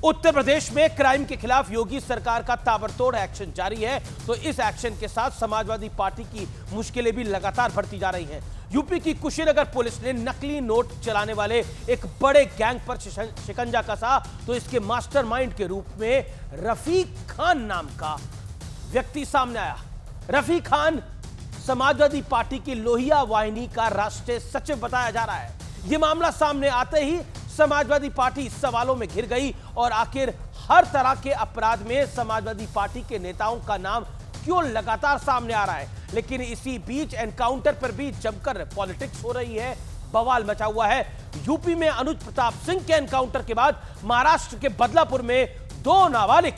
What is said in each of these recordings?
उत्तर प्रदेश में क्राइम के खिलाफ योगी सरकार का ताबड़तोड़ एक्शन जारी है, तो इस एक्शन के साथ समाजवादी पार्टी की मुश्किलें भी लगातार बढ़ती जा रही हैं। यूपी की कुशीनगर पुलिस ने नकली नोट चलाने वाले एक बड़े गैंग पर शिकंजा कसा, तो इसके मास्टरमाइंड के रूप में रफीक खान नाम का व्यक्ति सामने आया। रफीक खान समाजवादी पार्टी की लोहिया वाहिनी का राष्ट्रीय सचिव बताया जा रहा है। यह मामला सामने आते ही समाजवादी पार्टी सवालों में घिर गई और आखिर हर तरह के अपराध में समाजवादी पार्टी के नेताओं का नाम क्यों लगातार सामने आ रहा है। लेकिन इसी बीच एनकाउंटर पर भी जमकर पॉलिटिक्स हो रही है, बवाल मचा हुआ है। यूपी में अनुज प्रताप सिंह के एनकाउंटर के बाद महाराष्ट्र के बदलापुर में 2 नाबालिग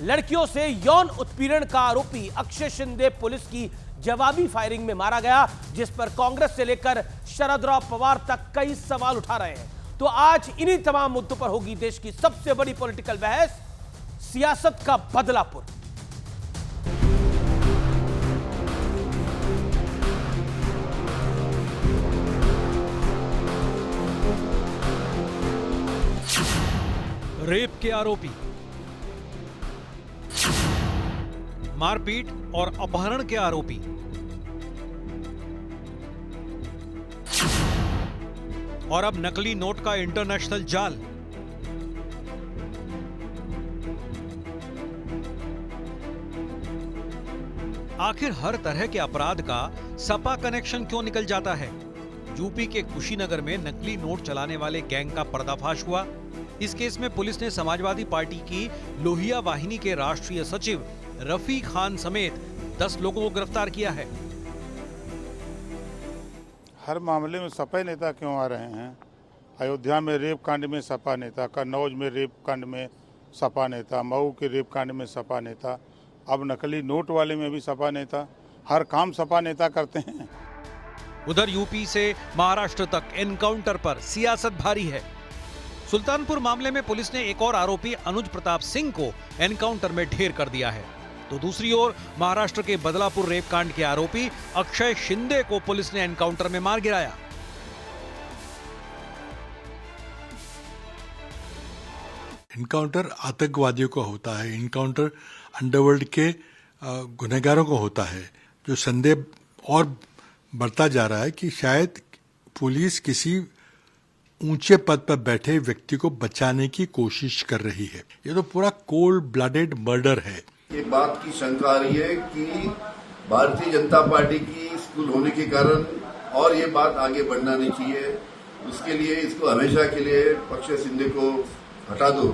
लड़कियों से यौन उत्पीड़न का आरोपी अक्षय शिंदे पुलिस की जवाबी फायरिंग में मारा गया, जिस पर कांग्रेस से लेकर शरदराव पवार तक कई सवाल उठा रहे हैं। तो आज इन्हीं तमाम मुद्दों पर होगी देश की सबसे बड़ी पॉलिटिकल बहस, सियासत का बदलापुर। रेप के आरोपी, मारपीट और अपहरण के आरोपी, और अब नकली नोट का इंटरनेशनल जाल। आखिर हर तरह के अपराध का सपा कनेक्शन क्यों निकल जाता है? यूपी के कुशीनगर में नकली नोट चलाने वाले गैंग का पर्दाफाश हुआ। इस केस में पुलिस ने समाजवादी पार्टी की लोहिया वाहिनी के राष्ट्रीय सचिव रफीक खान समेत 10 लोगों को गिरफ्तार किया है। हर मामले में सपा नेता क्यों आ रहे हैं? अयोध्या में रेप कांड में सपा नेता, कन्नौज में रेप कांड में सपा नेता, मऊ के रेप कांड में सपा नेता, अब नकली नोट वाले में भी सपा नेता। हर काम सपा नेता करते हैं। उधर यूपी से महाराष्ट्र तक एनकाउंटर पर सियासत भारी है। सुल्तानपुर मामले में पुलिस ने एक और आरोपी अनुज प्रताप सिंह को एनकाउंटर में ढेर कर दिया है, तो दूसरी ओर महाराष्ट्र के बदलापुर रेप कांड के आरोपी अक्षय शिंदे को पुलिस ने एनकाउंटर में मार गिराया। एनकाउंटर आतंकवादियों को होता है, एनकाउंटर अंडरवर्ल्ड के गुनहगारों को होता है। जो संदेह और बढ़ता जा रहा है कि शायद पुलिस किसी ऊंचे पद पर बैठे व्यक्ति को बचाने की कोशिश कर रही है। ये तो पूरा कोल्ड ब्लडेड मर्डर है। ये बात की शंका आ रही है कि भारतीय जनता पार्टी की स्कूल होने के कारण और ये बात आगे बढ़ना नहीं चाहिए, उसके लिए इसको हमेशा के लिए अक्षय शिंदे को हटा दो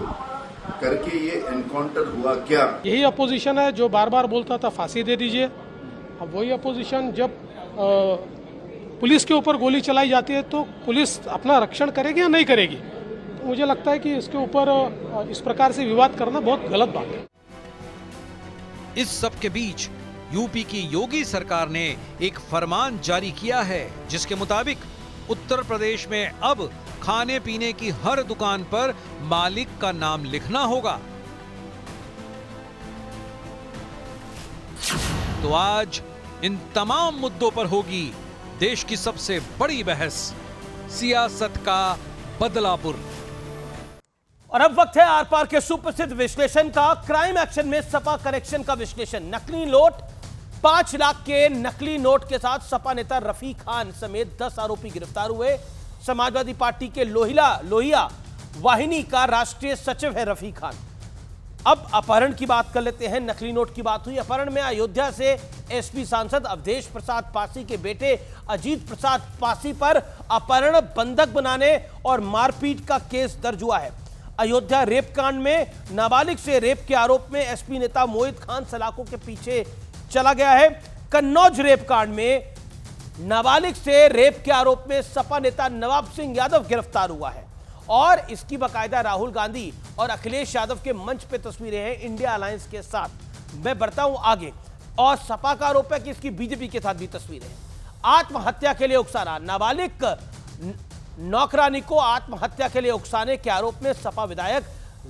करके ये एनकाउंटर हुआ क्या? यही अपोजिशन है जो बार बार बोलता था फांसी दे दीजिए। अब वही अपोजिशन जब पुलिस के ऊपर गोली चलाई जाती है तो पुलिस अपना रक्षण करेगी या नहीं करेगी? तो मुझे लगता है कि इसके ऊपर इस प्रकार से विवाद करना बहुत गलत बात है। इस सब के बीच यूपी की योगी सरकार ने एक फरमान जारी किया है, जिसके मुताबिक उत्तर प्रदेश में अब खाने पीने की हर दुकान पर मालिक का नाम लिखना होगा। तो आज इन तमाम मुद्दों पर होगी देश की सबसे बड़ी बहस, सियासत का बदलापुर। और अब वक्त है आर पार के सुप्रसिद्ध विश्लेषण का। क्राइम एक्शन में सपा कनेक्शन का विश्लेषण। नकली नोट, 5 लाख के नकली नोट के साथ सपा नेता रफीक खान समेत 10 आरोपी गिरफ्तार हुए। समाजवादी पार्टी के लोहिया वाहिनी का राष्ट्रीय सचिव है रफीक खान। अब अपहरण की बात कर लेते हैं। नकली नोट की बात हुई। अपहरण में अयोध्या से एसपी सांसद अवधेश प्रसाद पासी के बेटे अजीत प्रसाद पासी पर अपहरण, बंधक बनाने और मारपीट का केस दर्ज हुआ है। अयोध्या रेप कांड में नाबालिग से रेप के आरोप में एसपी नेता मोहित खान सलाखों के पीछे चला गया है। कन्नौज रेप कांड में नाबालिग से रेप के आरोप में सपा नेता नवाब सिंह यादव गिरफ्तार हुआ है और इसकी बाकायदा राहुल गांधी और अखिलेश यादव के मंच पे तस्वीरें हैं इंडिया अलायंस के साथ। मैं बढ़ता हूं आगे और सपा का आरोप है कि इसकी बीजेपी के साथ भी तस्वीरें हैं। आत्महत्या के लिए उकसाना, नाबालिग नौकरानी को आत्महत्या के लिए उकसाने के आरोप में सपा विधायक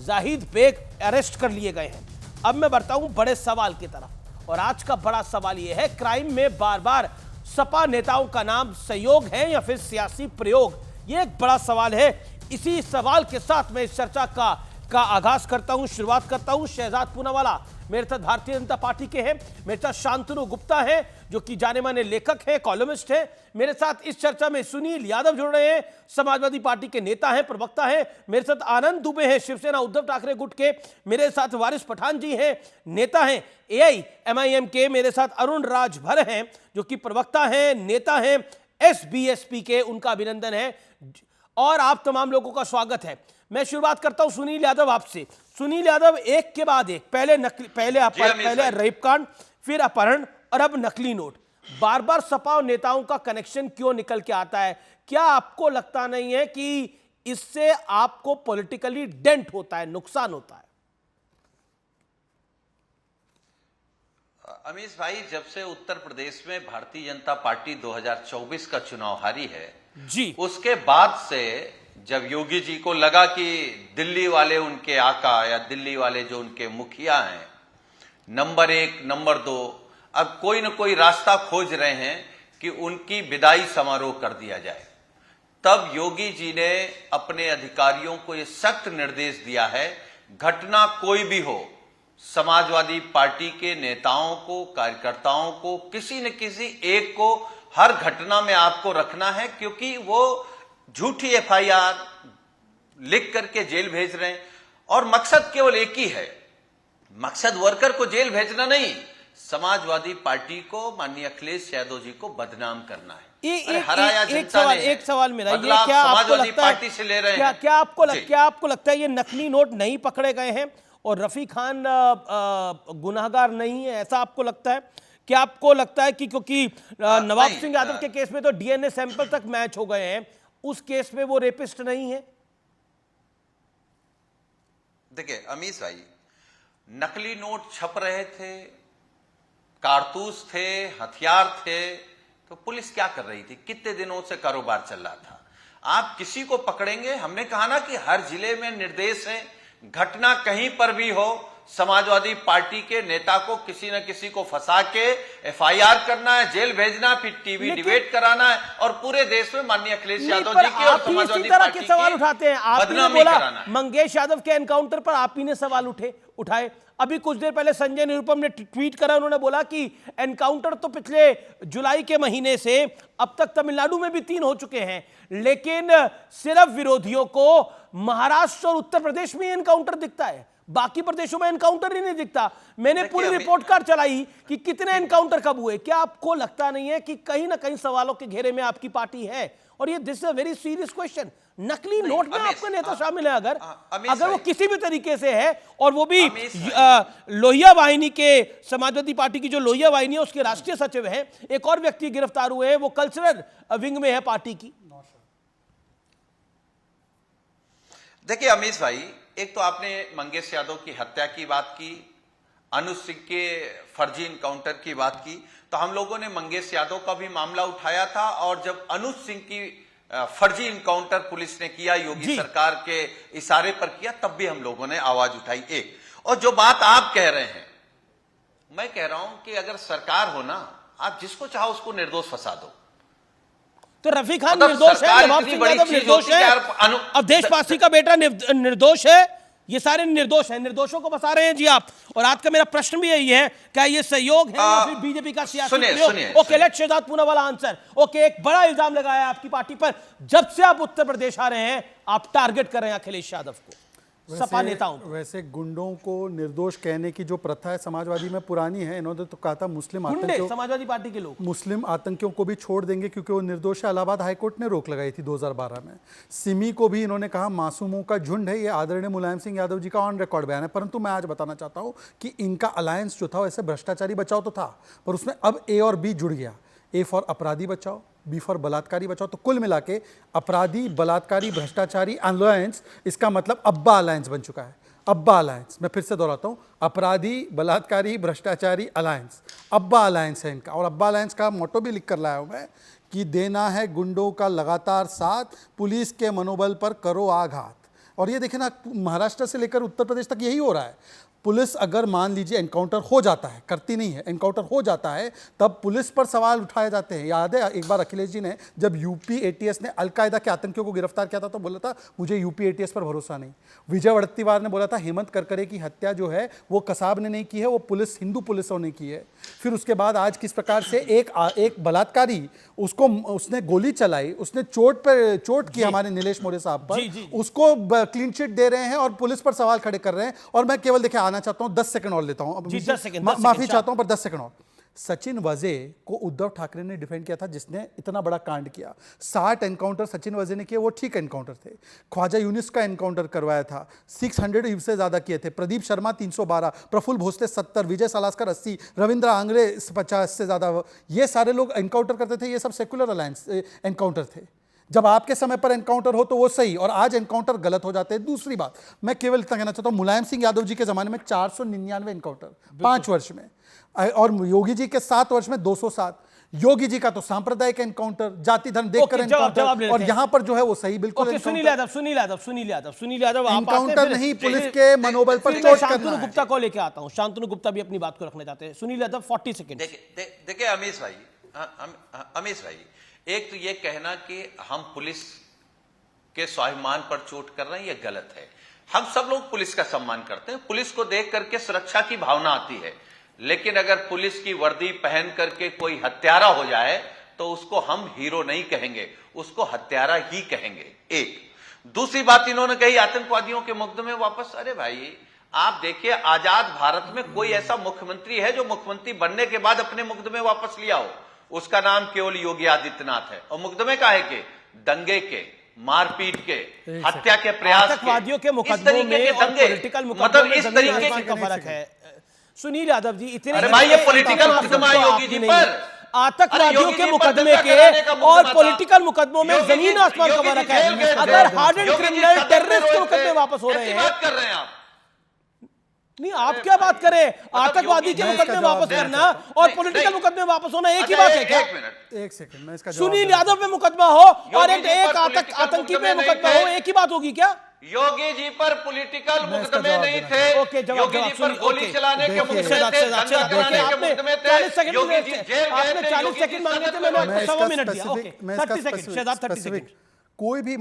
जाहिद बेग अरेस्ट कर लिए गए हैं। अब मैं बढ़ता हूं बड़े सवाल की तरफ और आज का बड़ा सवाल यह है, क्राइम में बार बार सपा नेताओं का नाम सहयोग है या फिर सियासी प्रयोग? यह एक बड़ा सवाल है। इसी सवाल के साथ मैं इस चर्चा का का आगाज करता हूं, शुरुआत करता हूं। शहजाद पूनावाला मेरे साथ भारतीय जनता पार्टी के हैं, मेरे साथ शांतनु गुप्ता है जो कि जाने माने लेखक है, कॉलमिस्ट है। मेरे साथ इस चर्चा में सुनील यादव जुड़ रहे हैं, समाजवादी पार्टी के नेता हैं, प्रवक्ता हैं। मेरे साथ आनंद दुबे हैं, शिवसेना उद्धव ठाकरे गुट के। मेरे साथ वारिस पठान जी हैं, नेता हैं AIMIM के। मेरे साथ अरुण राजभर हैं जो कि प्रवक्ता हैं, नेता हैं SBSP के, उनका अभिनंदन है और आप तमाम लोगों का स्वागत है। मैं शुरुआत करता हूं सुनील यादव आपसे। सुनील यादव, एक के बाद एक, पहले रेप कांड, फिर अपहरण और अब नकली नोट। बार बार सपा और नेताओं का कनेक्शन क्यों निकल के आता है? क्या आपको लगता नहीं है कि इससे आपको पॉलिटिकली डेंट होता है, नुकसान होता है? अमीश भाई, जब से उत्तर प्रदेश में भारतीय जनता पार्टी 2024 का चुनाव हारी है जी, उसके बाद से जब योगी जी को लगा कि दिल्ली वाले उनके आका या दिल्ली वाले जो उनके मुखिया हैं, नंबर 1 नंबर 2, अब कोई न कोई रास्ता खोज रहे हैं कि उनकी विदाई समारोह कर दिया जाए, तब योगी जी ने अपने अधिकारियों को यह सख्त निर्देश दिया है, घटना कोई भी हो, समाजवादी पार्टी के नेताओं को, कार्यकर्ताओं को, किसी न किसी एक को हर घटना में आपको रखना है, क्योंकि वो झूठी FIR लिख करके जेल भेज रहे हैं और मकसद केवल एक ही है, मकसद वर्कर को जेल भेजना नहीं, समाजवादी पार्टी को, माननीय अखिलेश यादव जी को बदनाम करना है। एक सवाल मेरा, ये क्या आपको लगता है, से ले रहे हैं, क्या आपको लगता है ये नकली नोट नहीं पकड़े गए हैं और रफी खान गुनाहगार नहीं है, ऐसा आपको लगता है? क्या आपको लगता है कि क्योंकि नवाब सिंह यादव के केस में तो DNA सैंपल तक मैच हो गए हैं, उस केस में वो रेपिस्ट नहीं है? देखिए अमीश भाई, नकली नोट छप रहे थे, कारतूस थे, हथियार थे, तो पुलिस क्या कर रही थी? कितने दिनों से कारोबार चल रहा था। आप किसी को पकड़ेंगे, हमने कहा ना कि हर जिले में निर्देश है, घटना कहीं पर भी हो, समाजवादी पार्टी के नेता को किसी न किसी को फंसा के FIR करना है, जेल भेजना, फिर टीवी डिबेट कराना है और पूरे देश में माननीय अखिलेश यादव जी की और समाजवादी पार्टी की सवाल उठाते हैं। आपने बोला मंगेश यादव के एनकाउंटर पर आप ही ने सवाल उठाए। अभी कुछ देर पहले संजय निरुपम ने ट्वीट करा, उन्होंने बोला कि एनकाउंटर तो पिछले जुलाई के महीने से अब तक तमिलनाडु में भी 3 हो चुके हैं, लेकिन सिर्फ विरोधियों को महाराष्ट्र और उत्तर प्रदेश में एनकाउंटर दिखता है, बाकी प्रदेशों में एनकाउंटर ही नहीं दिखता। मैंने पूरी रिपोर्ट कार्ड चलाई कि कितने एनकाउंटर कब हुए। क्या आपको लगता नहीं है कि कहीं ना कहीं सवालों के घेरे में आपकी पार्टी है? और ये this is a very serious question. नकली नोट में आपका नेता शामिल है, अगर वो किसी भी तरीके से है, और वो भी लोहिया वाहिनी के, समाजवादी पार्टी की जो लोहिया वाहिनी है उसके राष्ट्रीय सचिव हैं, एक और व्यक्ति गिरफ्तार हुए हैं, वो कल्चरल विंग में है पार्टी की। देखिए अमीश भाई, एक तो आपने मंगेश यादव की हत्या की बात की, अनुज सिंह के फर्जी इनकाउंटर की बात की, तो हम लोगों ने मंगेश यादव का भी मामला उठाया था, और जब अनुज सिंह की फर्जी इनकाउंटर पुलिस ने किया, योगी सरकार के इशारे पर किया, तब भी हम लोगों ने आवाज उठाई। एक और जो बात आप कह रहे हैं, मैं कह रहा हूं कि अगर सरकार हो ना, आप जिसको चाहो उसको निर्दोष फंसा दो। तो रफी खान निर्दोष है, नवाब सिंह यादव निर्दोष है, अब देशवासी का बेटा निर्दोष है, ये सारे निर्दोष हैं, निर्दोषों को फंसा रहे हैं जी आप। और आज का मेरा प्रश्न भी यही है, क्या ये सहयोग है या फिर बीजेपी का सियासी प्रयोग? Okay, let's Shehzad Poonawalla answer. Okay, एक बड़ा इल्जाम लगाया आपकी पार्टी पर, जब से आप उत्तर प्रदेश आ रहे हैं आप टारगेट कर रहे हैं अखिलेश यादव को, सपा नेताओं को। वैसे गुंडों को निर्दोष कहने की जो प्रथा है समाजवादी में पुरानी है। इन्होंने तो कहा था मुस्लिम आतंकियों, समाजवादी पार्टी के लोग मुस्लिम आतंकियों को भी छोड़ देंगे क्योंकि वो निर्दोष है। इलाहाबाद हाईकोर्ट ने रोक लगाई थी 2012 में। सिमी को भी इन्होंने कहा मासूमों का झुंड है। ये आदरणीय मुलायम सिंह यादव जी का ऑन रिकॉर्ड बयान है। परंतु मैं आज बताना चाहता हूँ कि इनका अलायंस जो था वैसे भ्रष्टाचारी बचाओ तो था, पर उसमें अब A और B जुड़ गया। A फॉर अपराधी बचाओ, B फॉर बलात्कारी बचाओ। तो कुल मिला के अपराधी, बलात्कारी, भ्रष्टाचारी अलायंस, इसका मतलब अब्बा अलायंस बन चुका है। अब्बा अलायंस, मैं फिर से दोहराता हूँ, अपराधी, बलात्कारी, भ्रष्टाचारी अलायंस, अब्बा अलायंस है इनका। और अब्बा अलायंस का मोटो भी लिख कर लाया हूँ मैं कि देना है गुंडों का लगातार साथ, पुलिस के मनोबल पर करो आघात। और ये देखें ना, महाराष्ट्र से लेकर उत्तर प्रदेश तक यही हो रहा है। पुलिस अगर मान लीजिए एनकाउंटर हो जाता है, करती नहीं है, एनकाउंटर हो जाता है, तब पुलिस पर सवाल उठाए जाते हैं। याद है एक बार अखिलेश जी ने जब यूपी एटीएस ने अलकायदा के आतंकियों को गिरफ्तार किया था तो बोला था मुझे यूपी एटीएस पर भरोसा नहीं। विजय वड़त्तीवार ने बोला था हेमंत करकरे की हत्या जो है वो कसाब ने नहीं की है, वो पुलिस, हिंदू पुलिसों ने की है। फिर उसके बाद आज किस प्रकार से एक बलात्कारी, उसने गोली चलाई, उसने चोट की हमारे नीलेश मौर्य साहब पर, उसको क्लीन चिट दे रहे हैं और पुलिस पर सवाल खड़े कर रहे हैं। और मैं केवल देखिए आना चाहता हूं, 10 सेकंड और लेता हूं, माफी चाहता हूं पर 10 सेकंड और। सचिन वजे को उद्धव ठाकरे ने डिफेंड किया था, जिसने इतना बड़ा कांड किया। 60 एनकाउंटर सचिन वजे ने किए, वो ठीक एनकाउंटर थे। ख्वाजा यूनिस का एनकाउंटर करवाया था, 600 से ज्यादा किए थे। प्रदीप शर्मा 312, प्रफुल्ल भोसले 70, विजय सालास्कर 80, रविंद्र आंग्रे 50 से ज्यादा। ये सारे लोग एनकाउंटर करते थे, ये सब सेक्युलर अलायंस एनकाउंटर थे। जब आपके समय पर एनकाउंटर हो तो वो सही, और आज एनकाउंटर गलत हो जाते हैं। दूसरी बात मैं केवल इतना कहना चाहता हूं, मुलायम सिंह यादव जी के जमाने में 499 एनकाउंटर 5 वर्ष में, और योगी जी के 7 वर्ष में 207। योगी जी का तो सांप्रदायिक एनकाउंटर, जाति धर्म देखकर एनकाउंटर, और यहां पर जो है वो सही बिल्कुल। सुनील यादव एनकाउंटर नहीं, पुलिस के मनोबल पर चोट करना है। गुप्ता को लेके आता हूं, शांतनु गुप्ता भी अपनी बात को रखना चाहते हैं। सुनील यादव 40 सेकंड। देखिए अमीश भाई, एक तो ये कहना कि हम पुलिस के स्वाभिमान पर चोट कर रहे हैं, ये गलत है। हम सब लोग पुलिस का सम्मान करते हैं, पुलिस को देख करके सुरक्षा की भावना आती है। लेकिन अगर पुलिस की वर्दी पहन करके कोई हत्यारा हो जाए तो उसको हम हीरो नहीं कहेंगे, उसको हत्यारा ही कहेंगे। एक दूसरी बात इन्होंने कही आतंकवादियों के मुकदमे वापस। अरे भाई आप देखिए, आजाद भारत में कोई ऐसा मुख्यमंत्री है जो मुख्यमंत्री बनने के बाद अपने मुकदमे वापस लिया हो? उसका नाम केवल योगी आदित्यनाथ है। और मुकदमे काहे के? दंगे के, मारपीट के, हत्या के प्रयास के, आतंकवादियों के मुकदमों में और पॉलिटिकल मुकदमों में जमीन आसमान का फर्क है। सुनील यादव जी, इतने अरे भाई ये पॉलिटिकल मुकदमा योगी जी पर, आतंकवादियों के मुकदमे के और पॉलिटिकल मुकदमों में जमीन आसमान का फर्क है। अगर हार्डेंड क्रिमिनल टेररिस्ट के मुकदमे वापस हो रहे हैं, बात कर रहे हैं आप नहीं, आप क्या बात करें? आतंकवादी के मुकदमे वापस करना और पॉलिटिकल मुकदमे वापस होना एक ही बात है क्या? एक सेकंड मैं इसका सुनील यादव पे मुकदमा हो और एक आतंकी पे मुकदमा हो, एक ही बात होगी क्या? योगी जी पर पॉलिटिकल मुकदमे नहीं थे। ओके, जवाब योगी जी पर गोली चलाने के मुकदमे थे, दंगा कराने के मुकदमे थे। 40 सेकंड योगी जी जेल गए थे, 40 सेकंड मांगे थे, मैंने आपको 1.25 मिनट दिया। Okay, 30 second, Shehzad 30 second. कोई भी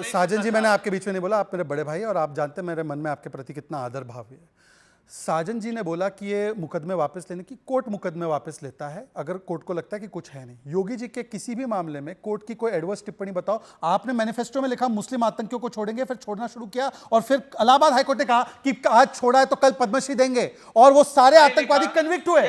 साजन जी, मैंने आपके बीच में नहीं बोला, आप मेरे बड़े भाई और आप जानते हैं मेरे मन में आपके प्रति कितना आदर भाव है। साजन जी ने बोला कि ये मुकदमे वापस लेने की, कोर्ट मुकदमे वापस लेता है अगर कोर्ट को लगता है कि कुछ है नहीं। योगी जी के किसी भी मामले में कोर्ट की कोई एडवर्स टिप्पणी बताओ। आपने मैनिफेस्टो में लिखा मुस्लिम आतंकियों को छोड़ेंगे, फिर छोड़ना शुरू किया, और फिर इलाहाबाद हाईकोर्ट ने कहा कि आज छोड़ा है तो कल पद्मश्री देंगे, और वो सारे आतंकवादी कन्विक्ट हुए।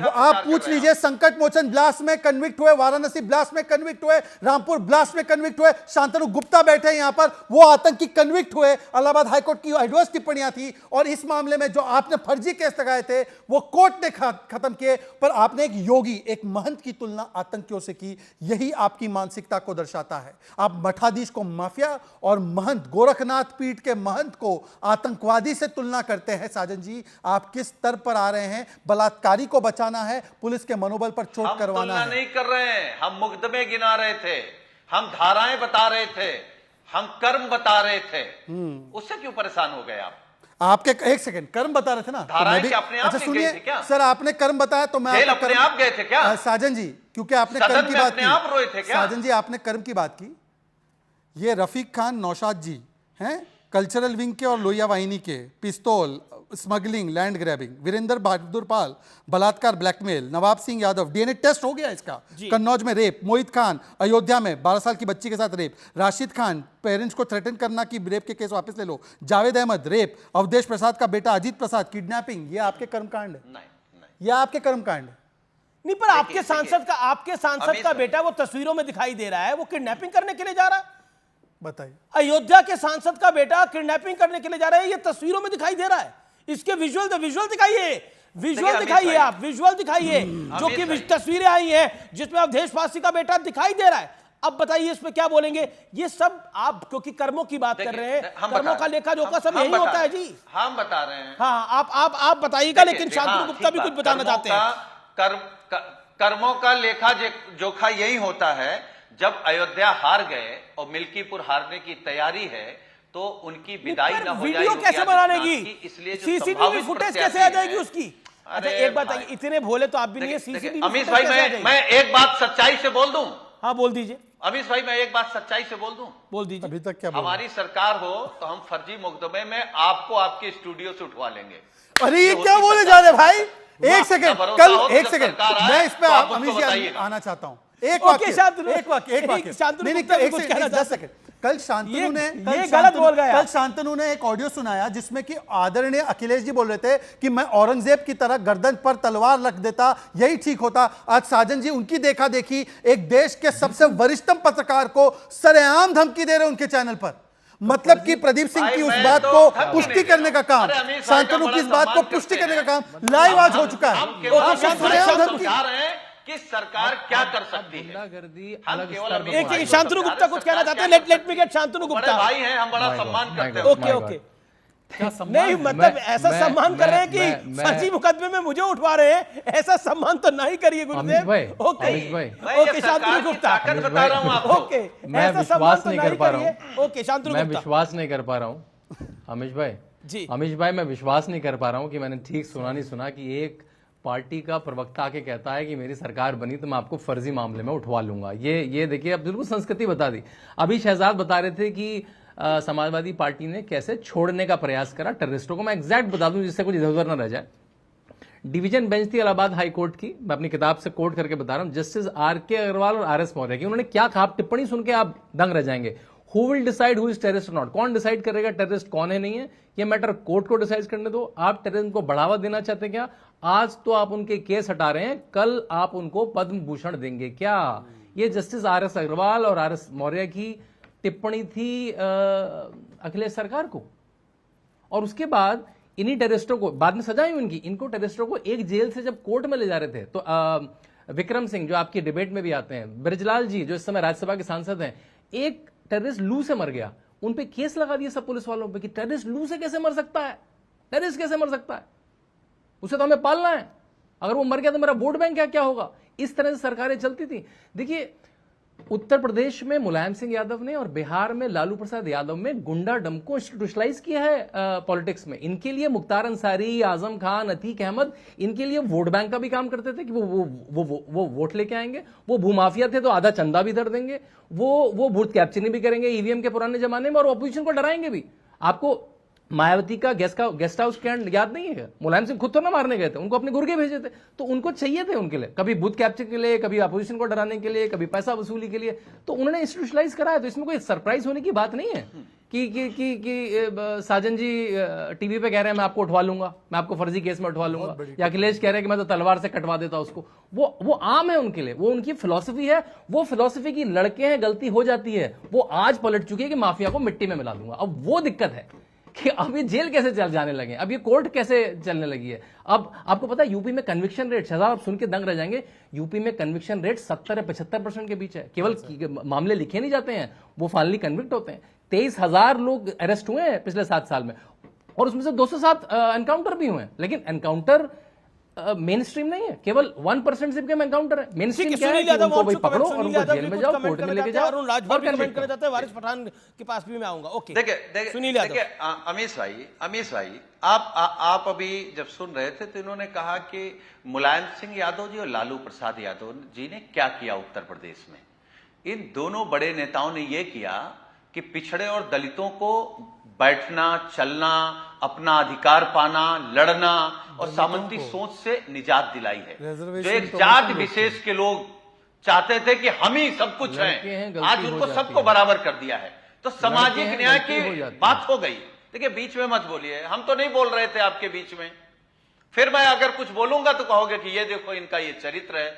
आप पूछ लीजिए, संकट मोचन ब्लास्ट में कन्विक्ट हुए, वाराणसी ब्लास्ट में कन्विक्ट हुए, रामपुर ब्लास्ट में कन्विक्ट हुए, शांतनु गुप्ता बैठे हैं यहां पर, वो आतंकी कन्विक्ट हुए। इलाहाबाद हाईकोर्ट की एडवर्स टिप्पणियां थी, और इस मामले में जो आपने फर्जी केस लगाए थे वो कोर्ट ने खत्म किए। पर आपने एक योगी, एक महंत की तुलना आतंकियों से की। यही आपकी मानसिकता को दर्शाता है। आप मठाधीश को माफिया और महंत, गोरखनाथ पीठ के महंत को आतंकवादी से तुलना करते हैं। साजन जी, आप किस स्तर पर आ रहे हैं? बलात्कारी को बचाना है, पुलिस के मनोबल पर चोट करवाना है। नहीं कर रहे हैं, हम मुकदमे गिना रहे थे, हम धाराएं बता रहे थे, हम कर्म बता रहे थे। उससे क्यों परेशान हो गए आप? आपके एक सेकंड, कर्म बता रहे थे ना, तो मैं भी अपने आप। अच्छा सुनिए सर, आपने कर्म बताया तो मैं अपने आप गए थे क्या? साजन जी, क्योंकि आपने कर्म की बात की, आप रोए थे क्या? साजन जी आपने कर्म की बात की। ये रफीक खान नौशाद जी हैं, कल्चरल विंग के और लोहिया वाहिनी के, पिस्तौल, स्मगलिंग, लैंड ग्रैबिंग, वीरेंद्र बहादुर पाल, बलात्कार, ब्लैकमेल, नवाब सिंह यादव, डीएनए टेस्ट हो गया इसका, कन्नौज में रेप, मोहित खान अयोध्या में 12 साल की बच्ची के साथ रेप, राशिद खान पेरेंट्स को थ्रेटन करना कि रेप के केस वापस ले लो, जावेद अहमद रेप, अवधेश प्रसाद का बेटा अजीत प्रसाद किडनैपिंग। ये आपके कर्मकांड है? ये आपके कर्मकांड नहीं, पर आपके सांसद का बेटा वो तस्वीरों में दिखाई दे रहा है, वो किडनैपिंग करने के लिए जा रहा है। बताइए, अयोध्या के सांसद का बेटा किडनैपिंग करने के लिए जा रहा है, ये तस्वीरों में दिखाई दे रहा है। इसके विजुअल दिखाइए, विजुअल दिखाइए, आप विजुअल दिखाइए, जो कि तस्वीरें आई हैं जिसमें अवधेश पासी का बेटा दिखाई दे रहा है। अब बताइए इस पे क्या बोलेंगे? ये सब आप क्योंकि कर्मों की बात कर रहे हैं, कर्मों का लेखा जोखा सब यही होता है जी। हम बता रहे हैं। हाँ, आप बताइएगा, लेकिन शांतनु गुप्ता भी कुछ बताना चाहते हैं। कर्मों का लेखा जोखा यही होता है। जब अयोध्या हार गए और मिल्कीपुर हारने की तैयारी है, तो उनकी विदाई ना हो जाए वीडियो योगी कैसे बना आदित्यनाथ लेगी? की, इसलिए जो सीसीटीवी संभावित फुटेज प्रत्याशी कैसे आ जाएगी हैं- उसकी? अच्छा अरे एक बात भाई, बताइए, इतने भोले तो आप भी नहीं है, देखिए, सीसीटीवी अमीश फुटेज भाई कैसे आ जाएगी? मैं एक बात सच्चाई से बोल दूं, हाँ बोल दीजिए, अमीश भाई मैं एक बात सच्चाई से बोल दूं, बोल दीजिए। अभी तक क्या बोल रहे हमारी सरकार हो तो हम फर्जी मुकदमे में आपको आपके स्टूडियो से उठवा लेंगे। हैं? अरे ये होती क्या बोले सरकार। जा रहे भाई? वाह, एक सेकंड, भरोसा कल हो तो एक जब सेकंड, सरकार आए, मैं इस पे तो आप अमीश उसको जी बताइएगा। आना चाहता हूं। एक ओके, वाक्य, शांतनु, एक वाक्य, एक वाक्य। शांतनु नहीं नहीं, गुप्ता भी एक कुछ सेकंड, कहना 10 सेकंड। कल शांतनु ने गलत बोल गया। कल शांतनु ने एक ऑडियो सुनाया जिसमें कि आदरणीय अखिलेश जी बोल रहे थे कि मैं औरंगजेब की तरह गर्दन पर तलवार रख देता, यही ठीक होता। आज साजन जी उनकी देखा देखी एक देश के सबसे वरिष्ठतम पत्रकार को सरेआम धमकी दे रहे उनके चैनल पर। मतलब कि प्रदीप सिंह की उस भाई, बात मैं को तो धमकी पुष्टि नहीं करने का दे काम, रहा। अरे अमीश भाई शांतनु का की इस बड़ा बात को सम्मान पुष्टि करते करने का हैं। काम लाइव आज हो चुका है। हम केवल और आपको सरेआम धमकी। समझा रहे हैं कि सरकार क्या कर सकती है। हम केवल अभी एक शांतनु गुप्ता कुछ कहना चाहते हैं, लेट मी गेट शांतनु बड़े गुप्ता। भाई हैं, हम बड़ा सम्मान करते हैं। ओके ओके, नहीं मतलब ऐसा सम्मान कर रहे हैं कि फर्जी मुकदमे में मुझे उठवा रहे हैं, ऐसा सम्मान तो नहीं करिए गुरुदेव। ओके मैं ये ओके, शांतनु सरकार की गुप्ता, ताकत बता रहा हूं आपको। ओके, मैं ऐसा सम्मान विश्वास तो नहीं नहीं कर पा रहा करिए। ओके, शांतनु मैं गुप्ता, विश्वास नहीं कर पा रहा हूँ अमीश भाई जी। अमीश भाई मैं विश्वास नहीं कर पा रहा हूँ कि मैंने ठीक सुना नहीं सुना कि एक पार्टी का प्रवक्ता आके कहता है कि मेरी सरकार बनी तो मैं आपको फर्जी मामले में उठवा लूंगा। ये देखिए, अब बिल्कुल संस्कृति बता दी। अभी शहजाद बता रहे थे कि समाजवादी पार्टी ने कैसे छोड़ने का प्रयास करा टेररिस्टों को। मैं एग्जैक्ट बता दूं जिससे कुछ इधर उधर न रह जाए। डिवीजन बेंच थी इलाहाबाद हाई कोर्ट की, मैं अपनी किताब से कोट करके बता रहा हूं, जस्टिस आर.के. अग्रवाल और आर.एस. मौर्य की। उन्होंने क्या कहा, आप टिप्पणी सुन के आप दंग रह जाएंगे। Who will decide who is terrorist not? कौन डिसाइड करेगा टेररिस्ट कौन है नहीं है? ये मैटर कोर्ट को डिसाइड करने दो। आप टेररिज्म को बढ़ावा देना चाहते हैं क्या? आज तो आप उनके केस हटा रहे हैं, कल आप उनको पद्म भूषण देंगे क्या? ये जस्टिस आर.एस. अग्रवाल और आर.एस. मौर्य की टिप्पणी थी अखिलेश सरकार को। और उसके बाद इन्हीं टेररिस्टों को बाद में सजा हुई उनकी, इनको टेररिस्टों को एक जेल से जब कोर्ट में ले जा रहे थे तो विक्रम सिंह जो आपकी डिबेट में भी आते हैं, ब्रजलाल जी जो इस समय राज्यसभा के सांसद हैं, एक टेररिस्ट लू से मर गया, उन पे केस लगा दिए सब पुलिस वालों पे कि टेररिस्ट लू से कैसे मर सकता है, टेररिस्ट कैसे मर सकता है, उसे तो हमें पालना है, अगर वो मर गया तो मेरा वोट बैंक क्या होगा। इस तरह से सरकारें चलती थी। देखिए, उत्तर प्रदेश में मुलायम सिंह यादव ने और बिहार में लालू प्रसाद यादव में गुंडाडम को इंस्टीट्यूशनलाइज किया है पॉलिटिक्स में। इनके लिए मुख्तार अंसारी, आजम खान, अतीक अहमद, इनके लिए वोट बैंक का भी काम करते थे कि वो वोट लेके आएंगे। वो भूमाफिया थे तो आधा चंदा भी धर देंगे, वो बूथ कैप्चरिंग भी करेंगे ईवीएम के पुराने जमाने में, और ऑपोजिशन को डराएंगे भी। आपको मायावती का गेस्ट हाउस कैंड याद नहीं है? मुलायम सिंह खुद तो ना मारने गए थे, उनको अपने गुर्गे भेजे थे, तो उनको चाहिए थे उनके लिए, कभी बूथ कैप्चर के लिए, कभी अपोजिशन को डराने के लिए, कभी पैसा वसूली के लिए, तो उन्होंने इंस्टीट्यूशनलाइज कराया। तो इसमें कोई सरप्राइज होने की बात नहीं है कि साजन जी टीवी पे कह रहे हैं मैं आपको उठवा लूंगा, मैं आपको फर्जी केस में उठवा लूंगा, या अखिलेश कह रहे हैं कि मैं तो तलवार से कटवा देता उसको। वो आम है उनके लिए, वो उनकी फिलॉसफी है। वो फिलॉसफी की लड़के हैं, गलती हो जाती है। वो आज पलट चुकी है कि माफिया को मिट्टी में मिला दूंगा। अब वो दिक्कत है कि अब ये जेल कैसे चल जाने लगे, अब ये कोर्ट कैसे चलने लगी है। अब आपको पता है यूपी में कन्विक्शन रेट, शहजाद आप सुन के दंग रह जाएंगे, यूपी में कन्विक्शन रेट 70 या 75% के बीच है। केवल मामले लिखे नहीं जाते हैं, वो फाइनली कन्विक्ट होते हैं। 23,000 लोग अरेस्ट हुए हैं पिछले 7 साल में, और उसमें से 207 एनकाउंटर भी हुए हैं। लेकिन एनकाउंटर मेन स्ट्रीम नहीं है, केवल 1% सिर्फ के एनकाउंटर है। मेन स्ट्रीम क्या है कि उनको भाई पकड़ो और उनको जेल में जाओ, कोर्ट में लेके जाओ और कमेंट करना चाहते हैं। वारिस पठान के पास भी मैं आऊंगा। ओके, देखिए अमीश भाई आप अभी जब सुन रहे थे तो इन्होंने कहा कि मुलायम सिंह यादव जी और लालू प्रसाद यादव जी ने क्या किया उत्तर प्रदेश में। इन दोनों बड़े नेताओं ने यह किया कि पिछड़े और दलितों को बैठना, चलना, अपना अधिकार पाना, लड़ना और सामंती सोच से निजात दिलाई है। जो एक जात विशेष के लोग चाहते थे कि हम ही सब कुछ हैं, आज उनको सबको बराबर कर दिया है। तो सामाजिक न्याय की बात हो गई। देखिए, बीच में मत बोलिए, हम तो नहीं बोल रहे थे आपके बीच में, फिर मैं अगर कुछ बोलूंगा तो कहोगे कि ये देखो इनका ये चरित्र है।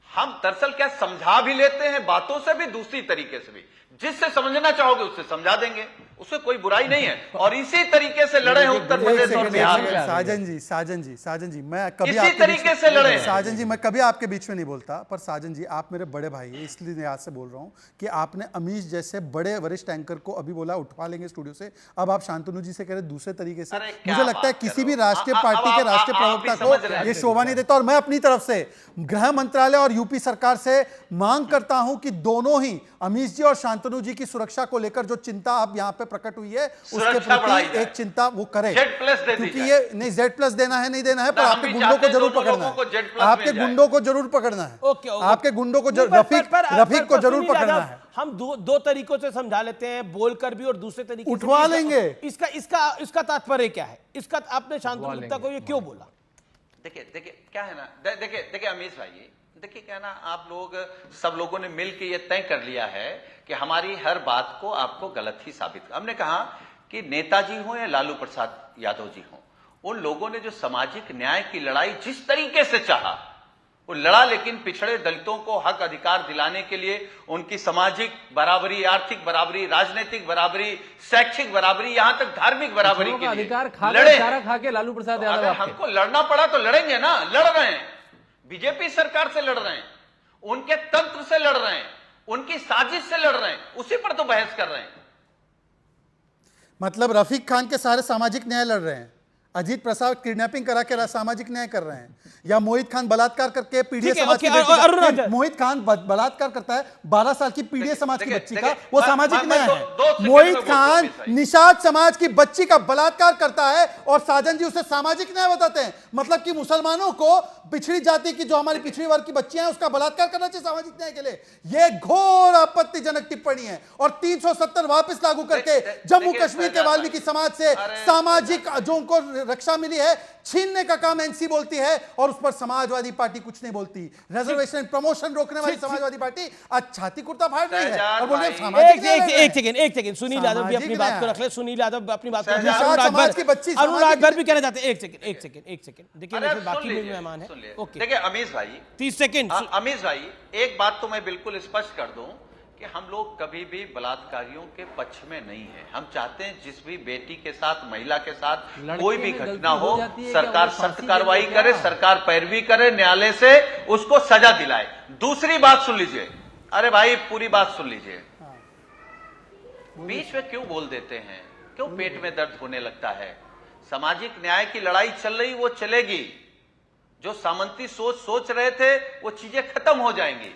हम दरअसल क्या समझा भी लेते हैं, बातों से भी, दूसरी तरीके से भी। जिससे समझना चाहोगे उससे समझा देंगे, उससे कोई बुराई नहीं है। और इसी तरीके से लड़े हैं उत्तर प्रदेश और बिहार में। साजन जी मैं कभी इसी तरीके से लड़े हैं। साजन जी मैं कभी आपके बीच में नहीं बोलता, पर साजन जी आप मेरे बड़े भाई हैं, इसलिए लिहाज से बोल रहा हूं कि आपने अमीश जैसे बड़े वरिष्ठ एंकर को अभी बोला उठवा लेंगे स्टूडियो से, अब आप शांतनु जी से कह रहे दूसरे तरीके से। मुझे लगता है किसी भी राष्ट्रीय पार्टी के राष्ट्रीय प्रवक्ता को ये शोभा नहीं देता। और मैं अपनी तरफ से गृह मंत्रालय और यूपी सरकार से मांग करता हूं कि दोनों ही अमीश जी और शांतनु जी की सुरक्षा को लेकर जो चिंता आप यहां पे पे प्रकट हुई है उसके सुरक्षा बढ़ाई प्रति जाए। एक चिंता वो करे, Z+ दे दी क्योंकि जाए। ये नहीं Z+ देना है नहीं देना है, पर हम आपके भी गुंडों को चाहते हैं जरूर दोनों पकड़ना लोगों को है, Z+ आपके मिल जाए। गुंडों को जरूर पकड़ना है, ओके, ओके। आपके गुंडों को नहीं, रफीक को जरूर सुनील पकड़ना यादव, है। हम दो तरीकों से समझा लेते हैं, बोलकर भी और दूसरे तरीके से उठवा भी। लेंगे। इसका तात्पर्य क्या है? इसका आपने शांतनु गुप्ता को ये क्यों बोला? देखिए क्या है ना, देखिए अमीश भाई, देखिए क्या ना, आप लोग सब लोगों ने मिलकर ये तय कर लिया है कि हमारी हर बात को आपको गलत ही साबित। हमने कहा कि नेताजी हो या लालू प्रसाद यादव जी हो, उन लोगों ने जो सामाजिक न्याय की लड़ाई जिस तरीके से चाहा वो लड़ा, लेकिन पिछड़े दलितों को हक अधिकार दिलाने के लिए उनकी सामाजिक बराबरी, आर्थिक बराबरी, राजनीतिक बराबरी, शैक्षिक बराबरी, यहां तक धार्मिक बराबरी के लिए अधिकार लड़े। खा के लालू प्रसाद तो यादव अगर आपके। हमको लड़ना पड़ा तो लड़ेंगे ना, लड़ रहे हैं, बीजेपी सरकार से लड़ रहे हैं, उनके तंत्र से लड़ रहे हैं, उनकी साजिश से लड़ रहे हैं, उसी पर तो बहस कर रहे हैं। मतलब रफीक खान के सारे सामाजिक न्याय लड़ रहे हैं, अजीत प्रसाद किडनैपिंग करा के सामाजिक न्याय कर रहे हैं, या मोहित खान बलात्कार करके पीड़ित ठीक है, समाज की ओके, बेटी अरुण का, राजा। मोहित खान बलात्कार करता है 12 साल की पीड़ित समाज की देखिए, बच्ची का, देखिए, वो मैं- सामाजिक मैं न्याय दो है। सेकंड मोहित में बोलता खान हूं, भाई। निषाद समाज की बच्ची का बलात्कार करता है और साजन जी उसे सामाजिक न्याय बताते हैं। मतलब कि मुसलमानों को पिछड़ी जाति की, जो हमारी पिछड़ी वर्ग की बच्चियां हैं, उसका बलात्कार करना चाहिए सामाजिक न्याय के लिए। यह घोर आपत्तिजनक टिप्पणी है और 370 वापस लागू करके जम्मू कश्मीर के वाल्मीकि समाज से सामाजिक जो उनको रक्षा मिली है छीनने का काम एनसी बोलती है, और उस पर समाजवादी पार्टी कुछ नहीं बोलती। रिजर्वेशन प्रमोशन रोकने वाली समाजवादी पार्टी आज छाती कुर्ता फाड़ रही है और बोल रही है सामाजिक न्याय लड़ रहे हैं। एक सेकंड, सुनील यादव भी अपनी बात को रख ले, सुनील यादव अपनी बात को रख ले, निषाद समाज की बच्ची, अरुण समाज राजभर भी कहना चाहते हैं। एक सेकंड, देखिए अरे मेरे सुन बाकी भी लीजिए, मेहमान है। सुन लीजिए। ओके, देखिए अमीश भाई, 30 सेकंड। अमीश भाई, एक बात तो मैं बिल्कुल स्पष्ट कर दूं कि हम लोग कभी भी बलात्कारियों के पक्ष में नहीं है। हम चाहते हैं जिस भी बेटी के साथ, महिला के साथ लड़के कोई भी में घटना गलती हो, हो जाती है, सरकार क्या वो सख्त फांसी कार्रवाई देते करे, क्या? सरकार पैरवी करे, न्यायालय से उसको सजा दिलाए। दूसरी बात सुन लीजिए, अरे भाई पूरी बात सुन लीजिए, बीच में क्यों बोल देते हैं, क्यों पेट में दर्द होने लगता है? सामाजिक न्याय की लड़ाई चल रही, वो चलेगी। जो सामंती सोच रहे थे वो चीजें खत्म हो जाएंगी।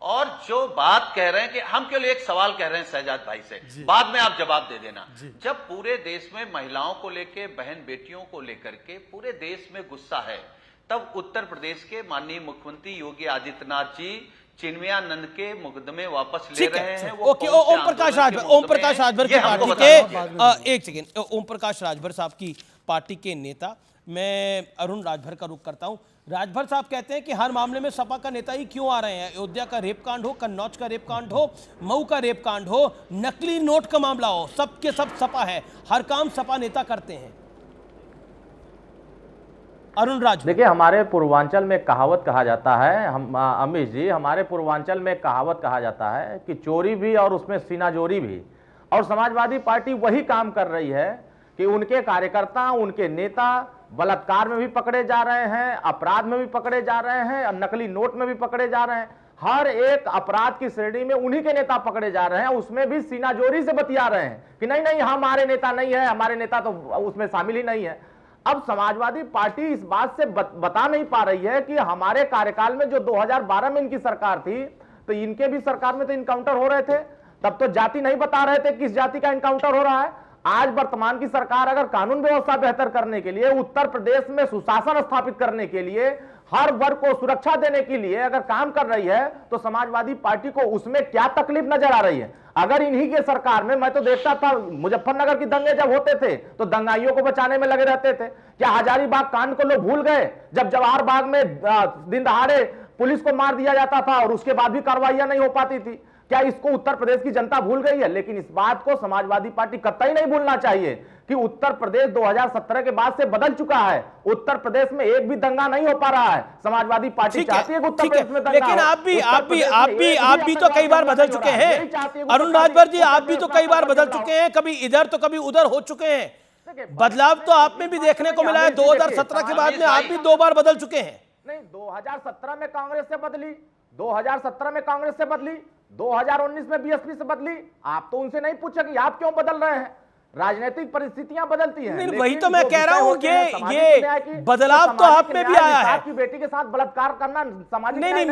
और जो बात कह रहे हैं कि हम केवल एक सवाल कह रहे हैं शहजाद भाई से, बाद में आप जवाब दे देना। जब पूरे देश में महिलाओं को लेकर, बहन बेटियों को लेकर के पूरे देश में गुस्सा है, तब उत्तर प्रदेश के माननीय मुख्यमंत्री योगी आदित्यनाथ जी चिन्मयानंद के मुकदमे वापस ले ठीक रहे है, हैं। वो ओके। कौन से ओम प्रकाश आंदोलन के राजभर, ओम मुकदमे प्रकाश हैं, राजभर की ये हमको पार्टी बताना के एक सेकेंड, ओम प्रकाश राजभर साहब की पार्टी के नेता, मैं अरुण राजभर का रुख करता हूं। राजभर साहब कहते हैं कि हर मामले में सपा का नेता ही क्यों आ रहे हैं? अयोध्या का रेप कांड हो, कन्नौज का रेप कांड हो, मऊ का रेप कांड हो, नकली नोट का मामला हो, सब के सब सपा है, हर काम सपा नेता करते हैं। अरुण राजभर, देखिए, हमारे पूर्वांचल में कहावत कहा जाता है, हम अमीश जी, हमारे पूर्वांचल में कहावत कहा जाता है कि चोरी भी और उसमें सीनाजोरी भी। और समाजवादी पार्टी वही काम कर रही है कि उनके कार्यकर्ता, उनके नेता बलात्कार में भी पकड़े जा रहे हैं, अपराध में भी पकड़े जा रहे हैं और नकली नोट में भी पकड़े जा रहे हैं। हर एक अपराध की श्रेणी में उन्हीं के नेता पकड़े जा रहे हैं, उसमें भी सीनाजोरी से बतिया रहे हैं कि नहीं नहीं हमारे नेता नहीं है, हमारे नेता तो उसमें शामिल ही नहीं है। अब समाजवादी पार्टी इस बात से बता नहीं पा रही है कि हमारे कार्यकाल में जो 2012 में इनकी सरकार थी, तो इनके भी सरकार में तो इनकाउंटर हो रहे थे, तब तो जाति नहीं बता रहे थे किस जाति का इनकाउंटर हो रहा है। आज वर्तमान की सरकार अगर कानून व्यवस्था बेहतर करने के लिए, उत्तर प्रदेश में सुशासन स्थापित करने के लिए, हर वर्ग को सुरक्षा देने के लिए अगर काम कर रही है, तो समाजवादी पार्टी को उसमें क्या तकलीफ नजर आ रही है? अगर इन्हीं के सरकार में, मैं तो देखता था मुजफ्फरनगर की दंगे जब होते थे तो दंगाइयों को बचाने में लगे रहते थे। क्या हजारीबाग कांड को लोग भूल गए, जब जवाहर बाग में दिन दहाड़े पुलिस को मार दिया जाता था और उसके बाद भी कार्रवाइयां नहीं हो पाती थी? क्या इसको उत्तर प्रदेश की जनता भूल गई है? लेकिन इस बात को समाजवादी पार्टी कतई नहीं भूलना चाहिए कि उत्तर प्रदेश 2017 के बाद से बदल चुका है। उत्तर प्रदेश में एक भी दंगा नहीं हो पा रहा है। समाजवादी पार्टी चाहती है कि उत्तर प्रदेश में दंगा लेकिन हो। आप भी तो आतंकवादी कई बार हमला बदल नहीं हो चुके रहा है। हैं। यही चाहती है कि अरुण उत्तर राजभर जी, प्रदेश आप भी तो कई बार बदल चुके हैं, कभी इधर तो कभी उधर हो चुके हैं। बदलाव तो आप में भी देखने को मिला है। 2017 के बाद में आप भी 2 बार बदल चुके हैं। नहीं, 2017 में कांग्रेस से बदली, 2017 में कांग्रेस से बदली, 2019 में बीएसपी से बदली। आप तो उनसे नहीं पूछे कि आप क्यों बदल रहे हैं। राजनीतिक परिस्थितियां बदलती हैं। नहीं, वही तो मैं कह रहा हूं, ये बदलाव तो आप में भी आया है। आपकी बेटी के साथ बलात्कार करना सामाजिक नहीं,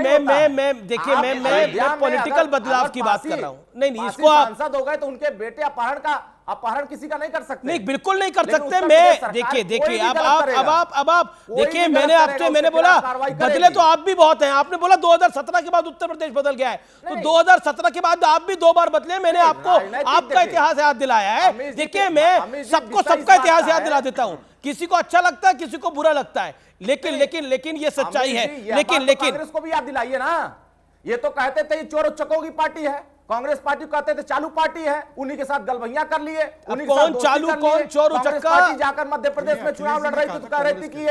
देखिए, मैं पॉलिटिकल बदलाव की बात कर रहा हूं। नहीं, इसको सांसद हो गए तो उनके बेटे अपहरण का अपहरण किसी का नहीं कर सकते। नहीं, बिल्कुल नहीं कर लेकिन सकते। उत्तर मैं प्रदेश सरकार देखिए कोई देखिए भी अब गलत आप करेगा। कोई देखिए भी मैंने गलत आपसे करेगा, मैंने उसके बोला खिलाफ कार्रवाई बदले करेगी। तो आप भी बहुत हैं। आपने बोला 2017 के बाद उत्तर प्रदेश बदल गया है, तो 2017 के बाद आप भी 2 बार बदले। मैंने आपको राजनीतिक आपका देखिए। इतिहास याद दिलाया अमित है। जी देखिए के- मैं अमित जी सबको विषय सबका इस इतिहास बात याद का दिला है। देता हूं। किसी को अच्छा लगता है, किसी को बुरा लगता है, लेकिन ये सच्चाई है। लेकिन कांग्रेस को भी याद दिलाइए ना। ये तो कहते थे ये चोर उच्चकों की पार्टी है, कांग्रेस पार्टी कहते थे चालू पार्टी है, उन्हीं के साथ गलबैया कर लिए। उन्हीं के साथ कौन दोस्ती चालू, कर लिए। कौन चोर कांग्रेस उचक्का? पार्टी जाकर मध्य प्रदेश में चुनाव लड़ रही थी तो कह रही थी कि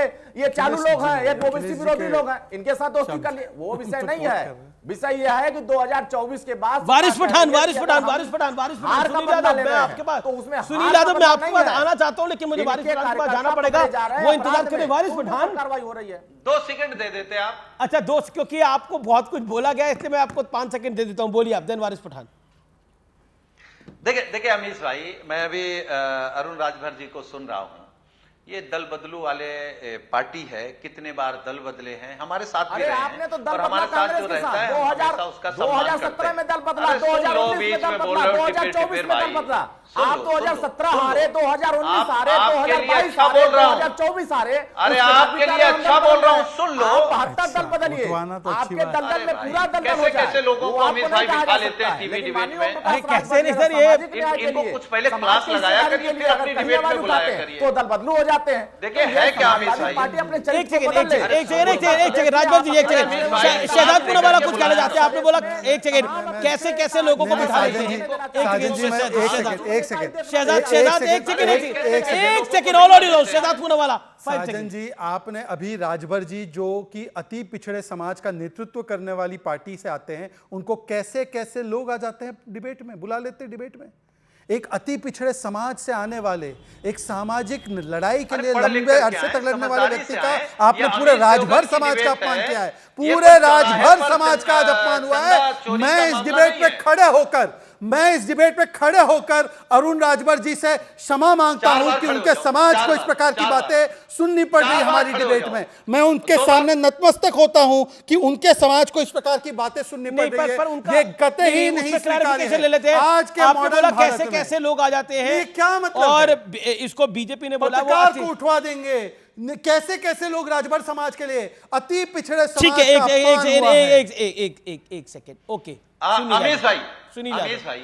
ये चालू लोग हैं, ये ओबीसी विरोधी लोग हैं, इनके साथ दोस्ती कर लिए। वो विषय नहीं है। विषय यह है कि 2024 के बाद वारिस पठान हार का सुनील बदला यादव, ले मैं रहे आपके हैं। पास तो उसमें सुनील हार का यादव मैं बदला आपके नहीं पास है। आना चाहता हूं, लेकिन मुझे वारिस इनके पठान के पास जाना कार्यकर्ता पड़ेगा। पकड़े जा रहे हैं, वो इंतजार अपराध करें। में। वारिस उन पर पठान, कार्रवाई हो रही है। 2 सेकंड दे देते आप। अच्छा दोस्त, क्योंकि आपको बहुत कुछ बोला गया इसलिए मैं आपको 5 सेकंड दे देता हूं। बोलिए आप, देन वारिस पठान। देखिए अमीश भाई, मैं अभी अरुण राजभर जी को सुन रहा हूं। ये दल बदलू वाले पार्टी है, कितने बार दल बदले हैं, हमारे साथ भी अरे रहे आपने तो हैं दल और बदला हमारे साथ कांग्रेस जो के रहता साथ। है हम हमेशा उसका सम्मान करते 2017 हैं। में दल बदला, अरे सुन लो, 2019 में बीच दल में बोल बदला, रहे हो 2024 में दल बदला। आप 2017 सुन लो। हारे, 2019 हारे, आपके लिए 2022 अच्छा हारे, बोल रहा हूं। 2024 हारे। अरे उसके बाद आपके भी लिए दल अच्छा बदल बोल रहा हूं, रहे हैं। सुन लो। आप 72 दल बदलिए, उठवाना तो अच्छी आपके बात दलदल अरे में भाई, पूरा दलदल हो कैसे जाए। कैसे लोगों वो को आपको अमित नहीं भाई कहा बिठा जा लेते हैं सकता है। टीवी लेकिन डिबेट माननीय में। ओम प्रकाश अरे कैसे नहीं राजभर सर, ये सामाजिक न्याय के इनको लिए, कुछ पहले समाज क्लास की लगाया सेवा करिए, के लिए फिर अगर अपनी कहीं डिबेट में आवाज बुलाया उठाते हैं, करिए। तो दल बदलू हो जाते हैं। देखिए, तो है ये क्या अमित समाजवादी भाई? पार्टी अपने एक चरित्र सेकंड, को बदल ले। एक सेकंड राजभर जी, एक सेकंड। शहजाद पूनावाला कुछ कहना चाहते हैं। आपने बोला एक सेकंड, कैसे कैसे लोगों को बिठा लेते हैं। साजन जी, मैं एक सेकंड शहजाद एक second all audio Shehzad Poonawalla 5 साजन सेकंड। जी, आपने अभी राजभर जी जो कि अति पिछड़े समाज का नेतृत्व करने वाली पार्टी से आते हैं, उनको कैसे कैसे लोग आ जाते हैं डिबेट में, बुला लेते हैं डिबेट में। एक अति पिछड़े समाज से आने वाले, एक सामाजिक लड़ाई के लिए लंबे अरसे तक लड़ने वाले व्यक्ति का आपने पूरे राजभर समाज का अपमान किया है। पूरे राजभर समाज का आज अपमान हुआ है। मैं इस डिबेट पे खड़े होकर अरुण राजभर जी से क्षमा मांगता हूं कि उनके समाज को इस प्रकार की बातें सुननी पड़ रही हमारी डिबेट में। मैं उनके सामने नतमस्तक होता हूं कि उनके समाज को इस प्रकार की बातें सुननी पड़ रही है। ये गते ही नहीं स्वीकार्य है। आज के मॉडर्न भारत में कैसे लोग आ जाते हैं, ये क्या मतलब और है? इसको बीजेपी ने बोला पत्रकार को उठवा देंगे। कैसे कैसे लोग राजभर समाज के लिए अति पिछड़े समाज ठीक है। का अपमान हुआ है। एक सेकंड, ओके अमीश भाई, सुनील अमीश भाई,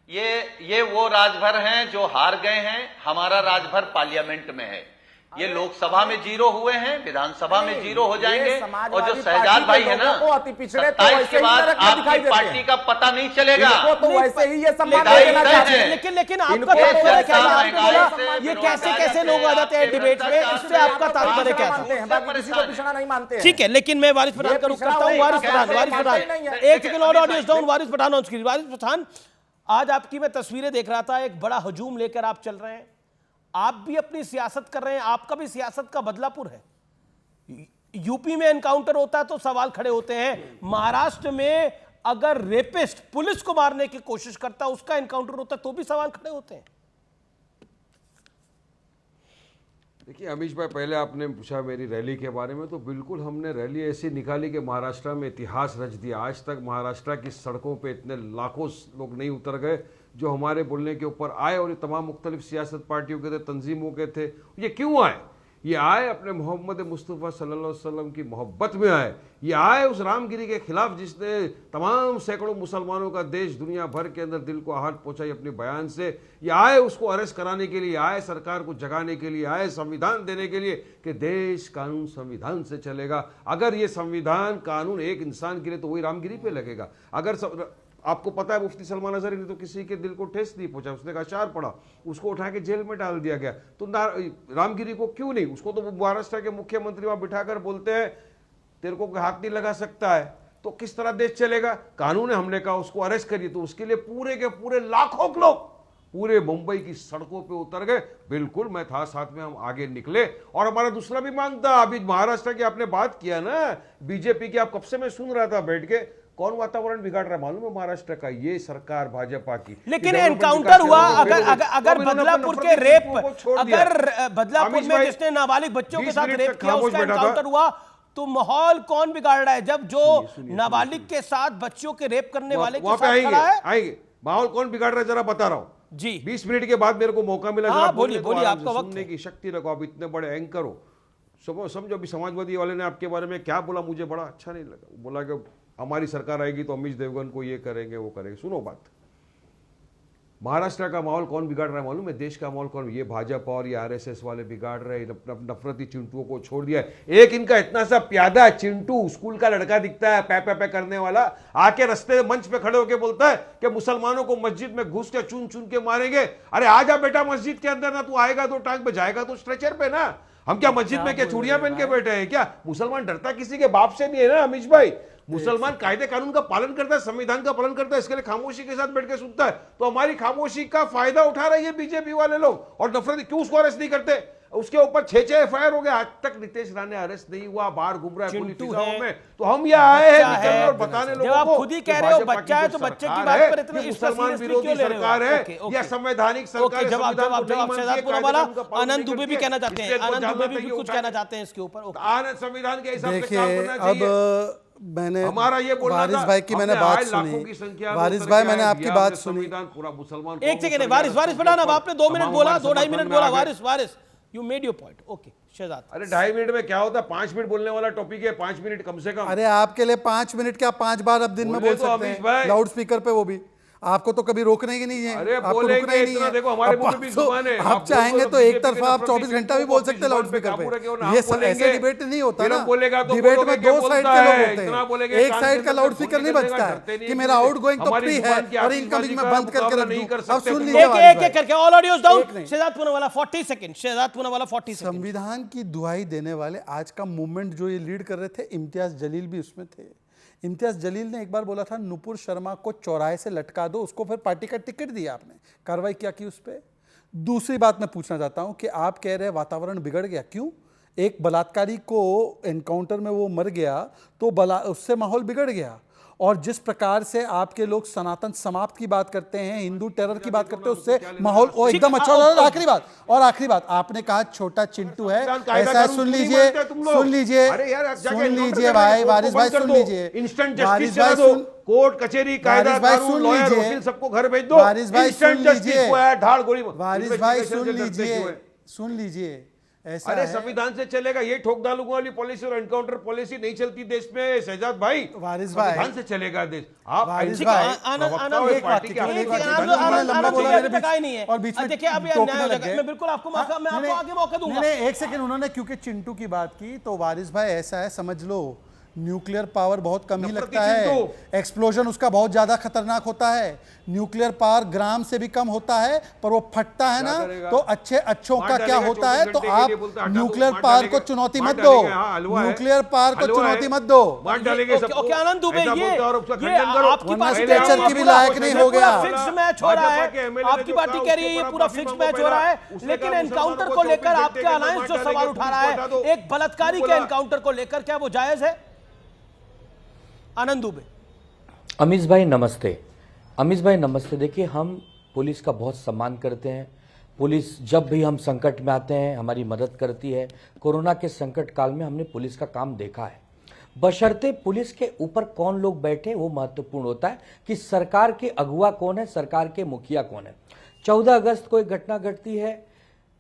ये वो राजभर हैं जो हार गए हैं। हमारा राजभर पार्लियामेंट में है। ये लोकसभा में 0 हुए हैं, विधानसभा में 0 हो जाएंगे। और जो शहजाद भाई है ना, 27 के बाद आपकी पार्टी का पता नहीं चलेगा। तो वैसे ही ये सम्मान लिखाई देना तय चाहते है। हैं। लेकिन आपका इनको तात्पर्य क्या है? जनता आपने बोला महंगाई से, ये कैसे कैसे लोग आ जाते हैं डिबेट में, इससे आपका तात्पर्य क्या था? मानते हैं, बाकी किसी को पिछड़ा नहीं मानते हैं। ठीक है, लेकिन मैं वारिस पठान का रुख पिछड़ा करता हूं। हुआ वारिस है, पठान, कैसे वारिस मानते पठान, ही नहीं है। एक सेकंड और audience down. Waris Pathan on screen. Waris Pathan, आज आपकी मैं तस्वीरें देख रहा था, एक बड़ा हजूम लेकर आप चल रहे हैं। आप भी अपनी सियासत कर रहे हैं, आपका भी सियासत का बदलापुर है। यूपी में एनकाउंटर होता है तो सवाल खड़े होते हैं। महाराष्ट्र में अगर रेपिस्ट पुलिस को मारने की कोशिश करता है, उसका एनकाउंटर होता है तो भी सवाल खड़े होते हैं। देखिए अमीश भाई, पहले आपने पूछा मेरी रैली के बारे में, तो बिल्कुल हमने रैली ऐसी निकाली कि महाराष्ट्र में इतिहास रच दिया। आज तक महाराष्ट्र की सड़कों पे इतने लाखों लोग नहीं उतर गए जो हमारे बोलने के ऊपर आए। और ये तमाम मुख्तलिफ सियासत पार्टियों के थे, तंजीमों के थे। ये क्यों आए? ये आए अपने मोहम्मद मुस्तफ़ा सल्लल्लाहु अलैहि वसल्लम की मोहब्बत में आए। ये आए उस रामगिरी के खिलाफ जिसने तमाम सैकड़ों मुसलमानों का देश दुनिया भर के अंदर दिल को आहट पहुंचाई अपने बयान से। ये आए उसको अरेस्ट कराने के लिए, आए सरकार को जगाने के लिए, आए संविधान देने के लिए कि देश कानून संविधान से चलेगा। अगर ये संविधान कानून एक इंसान के लिए, तो वही रामगिरी पे लगेगा। अगर आपको पता है मुफ्ती सलमान अजहरी ने तो किसी के दिल को ठेस नहीं पहुंचा, उसने का अशार पढ़ा, उसको उठा के जेल में डाल दिया गया। तो रामगिरी को क्यों नहीं? उसको तो महाराष्ट्र के मुख्यमंत्री वहां बिठाकर बोलते हैं तेरे को हाथ नहीं लगा सकता है। तो किस तरह देश चलेगा? कानून है, हमने कहा उसको अरेस्ट करिए। तो उसके लिए पूरे के पूरे लाखों लोग पूरे मुंबई की सड़कों पे उतर गए। बिल्कुल मैं था साथ में, हम आगे निकले। और हमारा दूसरा भी मांग था, अभी महाराष्ट्र की आपने बात किया ना, बीजेपी की, आप कब से मैं सुन रहा था बैठ के, कौन वातावरण बिगाड़ रहा है मालूम है? महाराष्ट्र का ये सरकार भाजपा की। लेकिन एनकाउंटर हुआ, अगर बदलापुर के रेप, अगर बदलापुर में जिसने नाबालिग बच्चों के साथ रेप किया उसका एनकाउंटर हुआ, तो माहौल कौन बिगाड़ रहा है? जब जो नाबालिग के साथ बच्चों के रेप करने वाले के साथ खड़ा है, आएंगे। माहौल कौन बिगाड़ रहा है जरा बता रहा हूं। जी 20 मिनट के बाद मेरे को मौका मिला, हाँ, जरा बोलिए, बोलने दो, बोलिए, आराम आपका से वक्त सुनने है। की शक्ति रखो। आप इतने बड़े एंकर हो, समझो अभी समाजवादी वाले ने आपके बारे में क्या बोला, मुझे बड़ा अच्छा नहीं लगा। बोला कि हमारी सरकार आएगी तो अमीश देवगन को ये करेंगे वो करेंगे। सुनो बात, महाराष्ट्र का माहौल कौन बिगाड़ रहा है मालूम है? देश का माहौल कौन? ये भाजपा और ये आरएसएस वाले बिगाड़ रहे हैं। नफरती चिंटुओं को छोड़ दिया है। एक इनका इतना सा प्यादा चिंटू, स्कूल का लड़का दिखता है, पै पै पै करने वाला, आके रास्ते मंच पे खड़े होके बोलता है कि मुसलमानों को मस्जिद में घुस के चुन चुन के मारेंगे। अरे आजा बेटा मस्जिद के अंदर ना, तू आएगा तो टांग पे, जाएगा तो स्ट्रेचर पे ना। हम क्या मस्जिद में क्या चूड़ियां पहन के बैठे हैं क्या? मुसलमान डरता किसी के बाप से नहीं है ना अमीश भाई। मुसलमान कायदे कानून का पालन करता है, संविधान का पालन करता है, इसके लिए खामोशी के साथ बैठ के सुनता है। तो हमारी खामोशी का फायदा उठा रही है बीजेपी वाले लोग। और नफरत क्यों उसको अरेस्ट नहीं करते? उसके ऊपर 6 एफआईआर हो गए, आज तक नितेश राणे अरेस्ट नहीं हुआ, बाहर घूम रहा है पुलिस फिजाओं में। तो हम यहाँ आए हैं निकलने और बताने लोगों को, आप खुद ही कह रहे हो बच्चा है तो बच्चे की बात पर इतना मुसलमान विरोधी सरकार है या संवैधानिक सरकार है। जवाब आनंद दुबे भी कहना चाहते हैं, आनंद दुबे भी कुछ कहना चाहते हैं इसके ऊपर। आनंद संविधान के हिसाब से देखिए, काम करना चाहिए। अब मैंने हमारा ये बोलना वारिस था, भाई की मैंने हमने बात आए लाखों सुनी। की संख्या में वारिस उतर भाई के मैंने आए, आपकी ये बात आपने सुनी। संविधान पूरा मुसलमान एक सेकंड, वारिस पढ़ाना, आपने 2 मिनट बोला, 2-2.5 मिनट बोला। Waris you made your point. Okay Shehzad. अरे 2.5 मिनट में क्या होता है? 5 मिनट बोलने वाला टॉपिक है, 5 मिनट कम से कम। अरे आपके लिए 5 मिनट क्या 5 बार अब दिन में बोल सकते हैं लाउड स्पीकर पे, वो भी आपको तो कभी रोकने की नहीं है। अरे आपको बोलेंगे रुकना ही नहीं इतना, है। देखो हमारे अब मुंह में भी 500 जुबान है। आप चाहेंगे तो एक तरफा आप 24 घंटा भी बोल सकते हैं लाउड स्पीकर पे। ये ऐसे डिबेट नहीं होता ना। डिबेट में 2 साइड के लोग होते हैं, एक साइड का लाउड स्पीकर नहीं बचता है कि मेरा आउट गोइंग तो फ्री है और इनकमिंग में बंद करके रख दूं। अब सुन लीजिए, एक करके all audios down. Shehzad Poonawalla 40 second, Shehzad Poonawalla 40 second. संविधान की दुहाई देने वाले आज का मूवमेंट जो ये लीड कर रहे थे, इम्तियाज जलील भी उसमें थे। इम्तियाज जलील ने एक बार बोला था नुपुर शर्मा को चौराहे से लटका दो, उसको फिर पार्टी का टिकट दिया आपने, कार्रवाई क्या की उस पर? दूसरी बात मैं पूछना चाहता हूं कि आप कह रहे हैं वातावरण बिगड़ गया, क्यों? एक बलात्कारी को एनकाउंटर में वो मर गया तो उससे माहौल बिगड़ गया। और जिस प्रकार से आपके लोग सनातन समाप्त की बात करते हैं, हिंदू टेरर की बात करते हैं, उससे माहौल वो एकदम अच्छा हो रहा है। आखिरी बात आपने कहा छोटा चिंटू है, ऐसा सुन लीजिए भाई, वारिस भाई सुन लीजिए, इंस्टेंट जस्टिस चला दो, कोर्ट कचहरी कायदा कानून लॉयर वकील सबको घर भेज दो। वारिस भाई सुन लीजिए, ढाल गोली, वारिस भाई सुन लीजिए, ऐसा अरे संविधान से चलेगा, ये ठोक डालूंगा वाली पॉलिसी और एनकाउंटर पॉलिसी नहीं चलती देश में शहजाद भाई। वारिस भाई संविधान से चलेगा देश। आप वारिस भाई एक बात देखिए, मैं बिल्कुल आपको मौका, मैं आपको आगे मौका दूंगा। एक सेकंड, उन्होंने क्योंकि चिंटू की बात की तो वारिस भाई ऐसा है, समझ लो न्यूक्लियर पावर बहुत कम ही लगता है, एक्सप्लोजन उसका बहुत ज्यादा खतरनाक होता है। न्यूक्लियर पावर ग्राम से भी कम होता है, पर वो फटता है ना तो अच्छों का क्या होता है। तो आप न्यूक्लियर पावर को चुनौती मत दो, न्यूक्लियर पावर को चुनौती मत दो। आनंद दुबे, ये आपकी स्ट्रेचर की भी लायक नहीं हो गया। फिक्स मैच हो रहा है, आपकी पार्टी कह रही है ये पूरा फिक्स मैच हो रहा है, लेकिन एनकाउंटर को लेकर आपका अलायंस जो सवाल उठा रहा है, एक बलात्कारी के एनकाउंटर को लेकर, क्या वो जायज है? आनंद दुबे। अमीश भाई नमस्ते। अमीश भाई नमस्ते। देखिए, हम पुलिस का बहुत सम्मान करते हैं। पुलिस जब भी हम संकट में आते हैं हमारी मदद करती है। कोरोना के संकट काल में हमने पुलिस का काम देखा है। बशर्ते पुलिस के ऊपर कौन लोग बैठे वो महत्वपूर्ण होता है कि सरकार के अगुवा कौन है, सरकार के मुखिया कौन है। 14 अगस्त को एक घटना घटती है,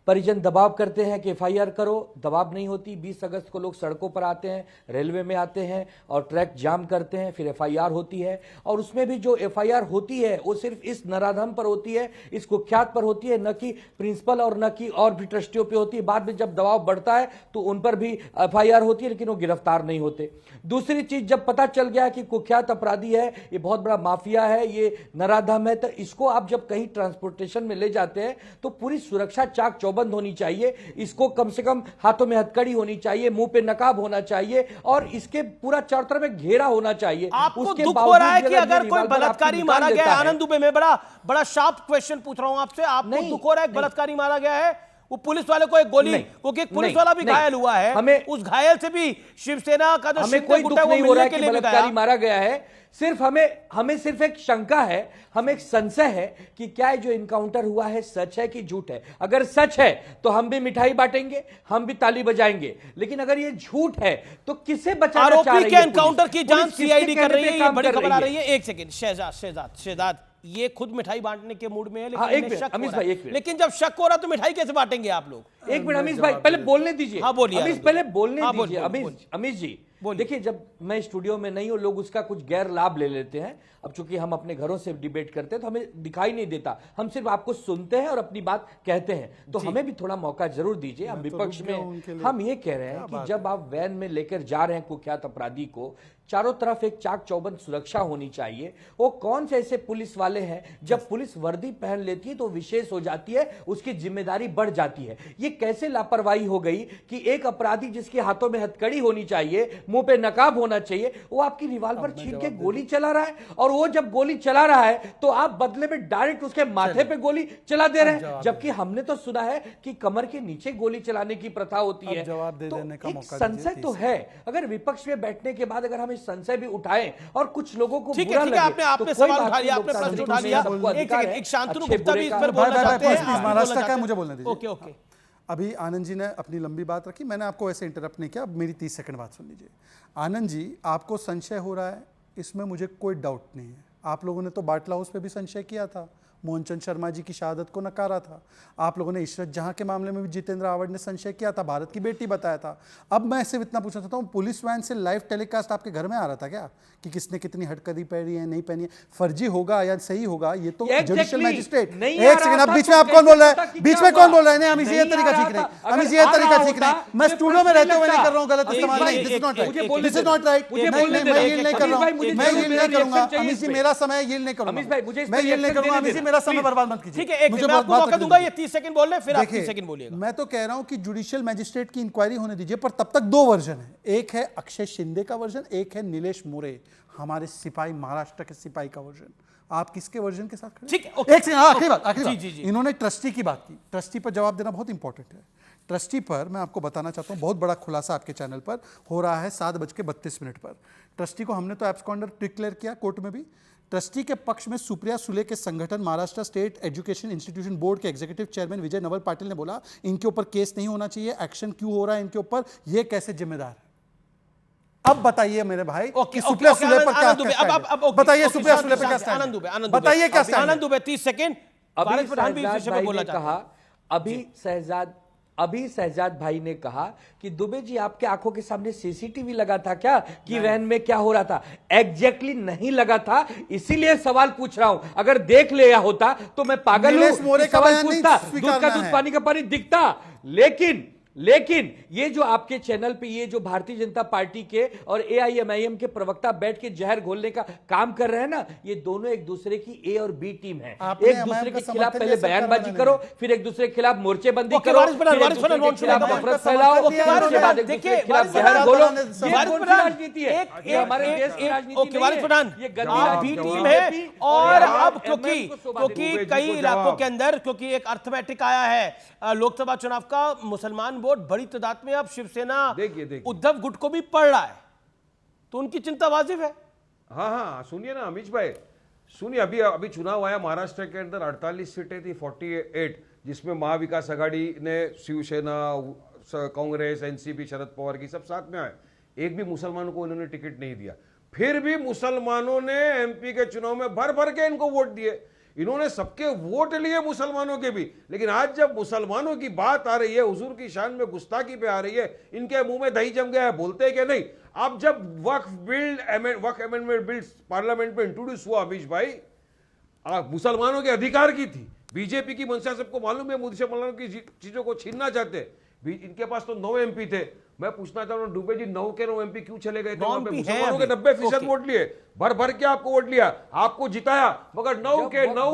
परिजन दबाव करते हैं कि एफआईआर करो, दबाव नहीं होती। 20 अगस्त को लोग सड़कों पर आते हैं, रेलवे में आते हैं और ट्रैक जाम करते हैं, फिर एफआईआर होती है। और उसमें भी जो एफआईआर होती है वो सिर्फ इस नराधम पर होती है, इस कुख्यात पर होती है, न कि प्रिंसिपल और न कि और भी ट्रस्टियों पे होती है। बाद में जब दबाव बढ़ता है तो उन पर भी एफआईआर होती है, लेकिन वो गिरफ्तार नहीं होते। दूसरी चीज, जब पता चल गया कि कुख्यात अपराधी है, ये बहुत बड़ा माफिया है, ये नराधम है, तो इसको आप जब कहीं ट्रांसपोर्टेशन में ले जाते हैं तो पूरी सुरक्षा चाक चौबंद होनी चाहिए। इसको कम से कम हाथों में हथकड़ी होनी चाहिए, मुंह पे नकाब होना चाहिए और इसके पूरा चारों तरफ में घेरा होना चाहिए। आपको दुख हो रहा है कि अगर कोई बलात्कारी मारा गया है? आनंद दुबे, मैं बड़ा शार्प क्वेश्चन पूछ रहा हूं आपसे, आपको दुख हो रहा है बलात्कारी मारा गया है? वो पुलिस वाले को एक गोली, क्योंकि पुलिस वाला भी घायल हुआ है, हमें उस घायल से भी शिवसेना का जो हमें कोई दुख नहीं हो रहा है कि बलात्कारी मारा गया है। सिर्फ हमें सिर्फ एक शंका है, हमें एक संशय है कि क्या जो इनकाउंटर हुआ है सच है कि झूठ है। अगर सच है तो हम भी मिठाई बांटेंगे, हम भी ताली बजाएंगे, लेकिन अगर ये झूठ है तो किसे बचाना चाह रही है? आरोपी के एनकाउंटर की जांच सीआईडी कर रही है, ये बड़ी खबर आ रही है। एक सेकंड, शहजाद ये खुद मिठाई बांटने के मूड में है, लेकिन हाँ, एक इन्हें मिनट, शक हो अमीश रहा है। भाई, एक मिनट। लेकिन जब शक हो रहा तो मिठाई कैसे बांटेंगे आप लोग? एक मिनट अमीश भाई, पहले बोलने दीजिए। हाँ, बोलिए, अमीश आनंद। पहले बोलने हाँ, दीजिए। बोलिए। अमीश जी बोलिए। देखिए, जब मैं स्टूडियो में नहीं हूं, लोग उसका कुछ गैर लाभ ले लेते हैं। अब चूंकि हम अपने घरों से डिबेट करते हैं तो हमें दिखाई नहीं देता, हम सिर्फ आपको सुनते हैं और अपनी बात कहते हैं, तो हमें भी थोड़ा मौका जरूर दीजिए। हम विपक्ष में हम ये कह रहे हैं कि जब आप वैन में लेकर जा रहे हैं कुख्यात अपराधी को, चारों तरफ एक चाक चौबंद सुरक्षा होनी चाहिए। वो कौन से ऐसे पुलिस वाले हैं, जब पुलिस वर्दी पहन लेती है तो विशेष हो जाती है, उसकी जिम्मेदारी बढ़ जाती है। ये कैसे लापरवाही हो गई कि एक अपराधी जिसके हाथों में हथकड़ी होनी चाहिए, मुंह पे नकाब होना चाहिए, वो आपकी रिवॉल्वर छीन के गोली चला रहा है, और वो जब गोली चला रहा है तो आप बदले में डायरेक्ट उसके माथे पे गोली चला दे रहे हैं। जबकि हमने तो सुना है कि कमर के नीचे गोली चलाने की प्रथा होती है। तो एक संशय तो है। अगर विपक्ष में बैठने के बाद अगर हम संशय भी उठाएं और कुछ लोगों को ठीक बुरा है, लगे, आपने तो कोई सवाल बात उठा नहीं, लिया, आपने लोकतांत्रिक प्रश्न उठा लिया। सबको अधिकार है। एक शांतनु अच्छे गुप्ता भी इस बुरे पर का- बोलना चाहते हैं। महाराष्ट्र का है, मुझे बोलने दीजिए। Okay okay. अभी आनंद जी ने अपनी लंबी बात रखी, मैंने आपको ऐसे इंटरप्ट नहीं किया। अब मेरी 30 सेकंड बात सुन लीजिए। आनंद जी, आपको संशय हो रहा है, इसमें मुझे कोई डाउट नहीं है। आप लोगों ने तो बाटला हाउस पे भी संशय किया था, मोहनचंद शर्मा जी की शहादत को नकारा था। आप लोगों ने इशरत जहां के मामले में भी जितेंद्र आवाड ने संशय किया था, भारत की बेटी बताया था। अब मैं सिर्फ इतना पूछना चाहता हूं, पुलिस वैन से लाइव टेलीकास्ट आपके घर में आ रहा था क्या कि किसने कितनी हटकड़ी पहनी है, नहीं पहनी है? फर्जी होगा या सही होगा, ये तो जुडिशियल मैजिस्ट्रेट। एक सेकंड, अब बीच में आप कौन बोल रहा है? बीच में कौन बोल रहा है? नहीं, अमीश, ये तरीका ठीक नहीं, अमीश, ये तरीका ठीक नहीं। मैं स्टूडियो में रहते हुए नहीं कर रहा हूं गलत इस्तेमाल, नहीं, this is not right, this is not right. मैं यील्ड नहीं कर रहा हूं, मैं यील्ड नहीं करूंगा। अमीश जी, मेरा समय यील्ड नहीं करूंगा, मैं यील्ड नहीं करूंगा। अमीश जी, मेरा समय बर्बाद मत कीजिए। ठीक है, एक मैं आपको मौका दूंगा, ये 30 सेकंड बोल रहे, फिर आप 30 सेकंड बोलिएगा। मैं तो कह रहा हूं कि जुडिशियल मैजिस्ट्रेट की इंक्वायरी होने दीजिए, पर तब तक दो वर्जन है। एक है अक्षय शिंदे का वर्जन, एक है नीलेश मोरे, हमारे सिपाही, महाराष्ट्र के सिपाही का वर्जन। आप किसके वर्जन के साथ खड़े? ठीक है, ओके। एक सेकंड, आखिरी बात। जी। इन्होंने ट्रस्टी की बात की, ट्रस्टी पर जवाब देना बहुत इंपॉर्टेंट है। ट्रस्टी पर मैं आपको बताना चाहता हूं, बहुत बड़ा खुलासा आपके चैनल पर हो रहा है 7:32 पर। ट्रस्टी को हमने तो एब्सकॉन्डर डिक्लेयर किया कोर्ट में भी। ट्रस्टी के पक्ष में सुप्रिया सुले के संगठन Maharashtra state education institution board के एग्जीक्यूटिव चेयरमैन विजय नवल पाटिल ने बोला, इनके ऊपर केस नहीं होना चाहिए, एक्शन क्यों हो रहा है इनके ऊपर, ये कैसे जिम्मेदार है? अब बताइए मेरे भाई कि सुप्रिया सुले पर क्या स्टैंड है? बताइए सुप्रिया सुले पर क्या स्टैंड है? बताइए क्या स्टैंड है? आनंद दुबे 30 सेकंड। अभी शहजाद भाई ने कहा कि दुबे जी, आपके आंखों के सामने सीसीटीवी लगा था क्या कि वैन में क्या हो रहा था? एग्जैक्टली नहीं लगा था, इसीलिए सवाल पूछ रहा हूं। अगर देख लिया होता तो मैं पागल हूं, सवाल पूछता, दूध का दूध पानी का पानी दिखता। लेकिन ये जो आपके चैनल पे ये जो भारतीय जनता पार्टी के और AIMIM के प्रवक्ता बैठ के जहर घोलने का काम कर रहे हैं ना, ये दोनों एक दूसरे की A और B टीम है। एक दूसरे के खिलाफ पहले बयानबाजी करो, फिर एक दूसरे के खिलाफ मोर्चेबंदी करो, फिर एक दूसरे के खिलाफ नफरत फैलाओ, उसके बाद एक दूसरे के खिलाफ जहर घोलो। ये कौन सी राजनीति है? ये हमारे देश की राजनीति नहीं है, ये गंदी राजनीति टीम है। और अब क्योंकि कई इलाकों के अंदर, क्योंकि एक अर्थमेटिक आया है लोकसभा चुनाव का, मुसलमान वोट बड़ी तादाद में अब शिवसेना उद्धव गुट को भी पड़ रहा है, तो उनकी चिंता वाजिब है। हाँ, सुनिए ना अमीश भाई, सुनिए, अभी चुनाव आया महाराष्ट्र के अंदर, 48 सीटें थी 48, जिसमें महाविकास आघाड़ी ने शिवसेना, कांग्रेस, एनसीपी, शरद पवार की सब साथ में आए। एक भी मुसलमानों को उन्होंने टिकट नहीं दिया, फिर भी मुसलमानों ने MP के चुनाव में भर भर के इनको वोट दिए। इन्होंने सबके वोट लिए मुसलमानों के भी, लेकिन आज जब मुसलमानों की बात आ रही है, हुजूर की शान में गुस्ताखी पे आ रही है, इनके मुंह में दही जम गया है, बोलते हैं कि नहीं। अब जब वक्फ अमेंडमेंट बिल पार्लियामेंट में इंट्रोड्यूस हुआ अमीश भाई, मुसलमानों के अधिकार की थी। बीजेपी की मंशा सबको मालूम है, मुसलमानों की चीजों को छीनना चाहते। इनके पास तो 9 MP थे। मैं पूछना चाहता हूं, दुबे जी 9 के 9 MP क्यों चले गए थे? वहां पे मुसलमानों के 90% वोट लिए, भर भर के आपको वोट लिया, आपको जिताया, मगर 9 के 9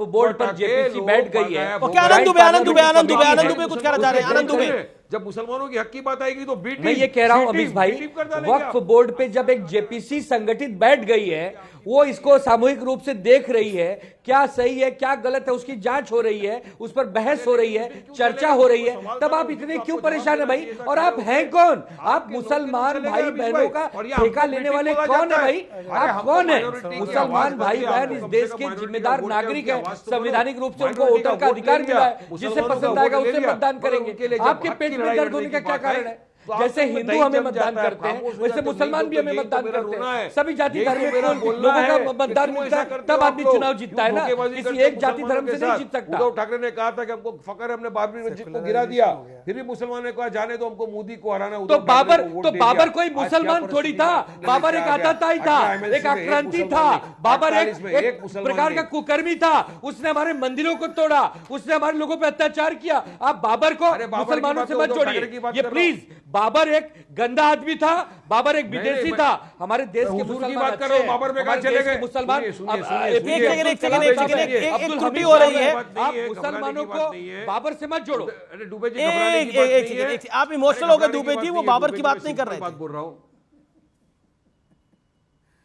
बोर्ड पर जेपीसी बैठ गई है। आनंद दुबे कुछ कहना चाह रहे हैं? आनंद दुबे, जब मुसलमानों की हक की बात आएगी तो बी टीम, मैं ये कह रहा हूं अमीश भाई, वक्फ बोर्ड पे जब एक जेपीसी संगठित बैठ गई है, वो इसको सामूहिक रूप से देख रही है, क्या सही है क्या गलत है, उसकी जांच हो रही है, उस पर बहस हो रही है, चर्चा हो रही है, तब आप इतने क्यों परेशान है भाई? और आप हैं कौन? आप मुसलमान भाई बहनों का ठेका लेने वाले कौन है भाई? आप कौन है? मुसलमान भाई बहन इस देश के जिम्मेदार नागरिक है, संवैधानिक रूप से उनको वोटर का अधिकार मिला है, जिसे पसंद आएगा उसे मतदान करेंगे। आपके पेट में दर्द होने का क्या कारण है? तो जैसे आप तो हिंदू दही हमें जम मतदान जाता है, करते हैं खामोश हो वैसे जाते हो, मुसलमान नहीं भी तो हमें यही तो मतदान मेरा करते रोना हैं। है। सभी जाति यही तो धर्म मेरा में बोलना लोगों है का कि मतदान क्यों मिलता ऐसा है, करते तब हो आप आदमी लोग? चुनाव जीतता है क्यों ना। धोखेबाजी किसी करते हो एक जाति मुसलमानों धर्म के से नहीं साथ? जीत सकता। उद्धव ठाकरे ने कहा था कि हमको फकर है, हमने बाबरी मस्जिद को गिरा दिया, फिर भी मुसलमानों ने कहा जाने दो, हमको मोदी को हराना। तो बाबर कोई आज मुसलमान क्या थोड़ी परिस्थिति था, में बाबर एक आ गया? आतताई था, 18 MLC एक में आक्रांति मुसलमान था, नहीं, बाबर 48 में एक मुसलमान प्रकार का नहीं। कुकर्मी था, उसने हमारे मंदिरों को तोड़ा, उसने हमारे लोगों पे अत्याचार किया। आप बाबर को अरे बाबर की मुसलमानों बात से तो मत उद्धव ठाकरे की जोड़िए, बात ये कर रहा हूं। प्लीज। बाबर एक गंदा आदमी था, बाबर एक विदेशी मैं- था। हमारे देश के हुजूर की मुसलमान बात कर रहा हूं, बाबर में कहां चले गए? मुसलमान सुनिए, सुनिए, अब, सुनिए, एक सुनिए। सेकंड, एक त्रुटि हो रही है। आप मुसलमानों को बाबर से मत जोड़ो। अरे दुबे जी घबराने की बात नहीं है। आप इमोशनल हो गए दुबे जी, वो बाबर की बात नहीं कर रहे बात थे। बोल रहा हूं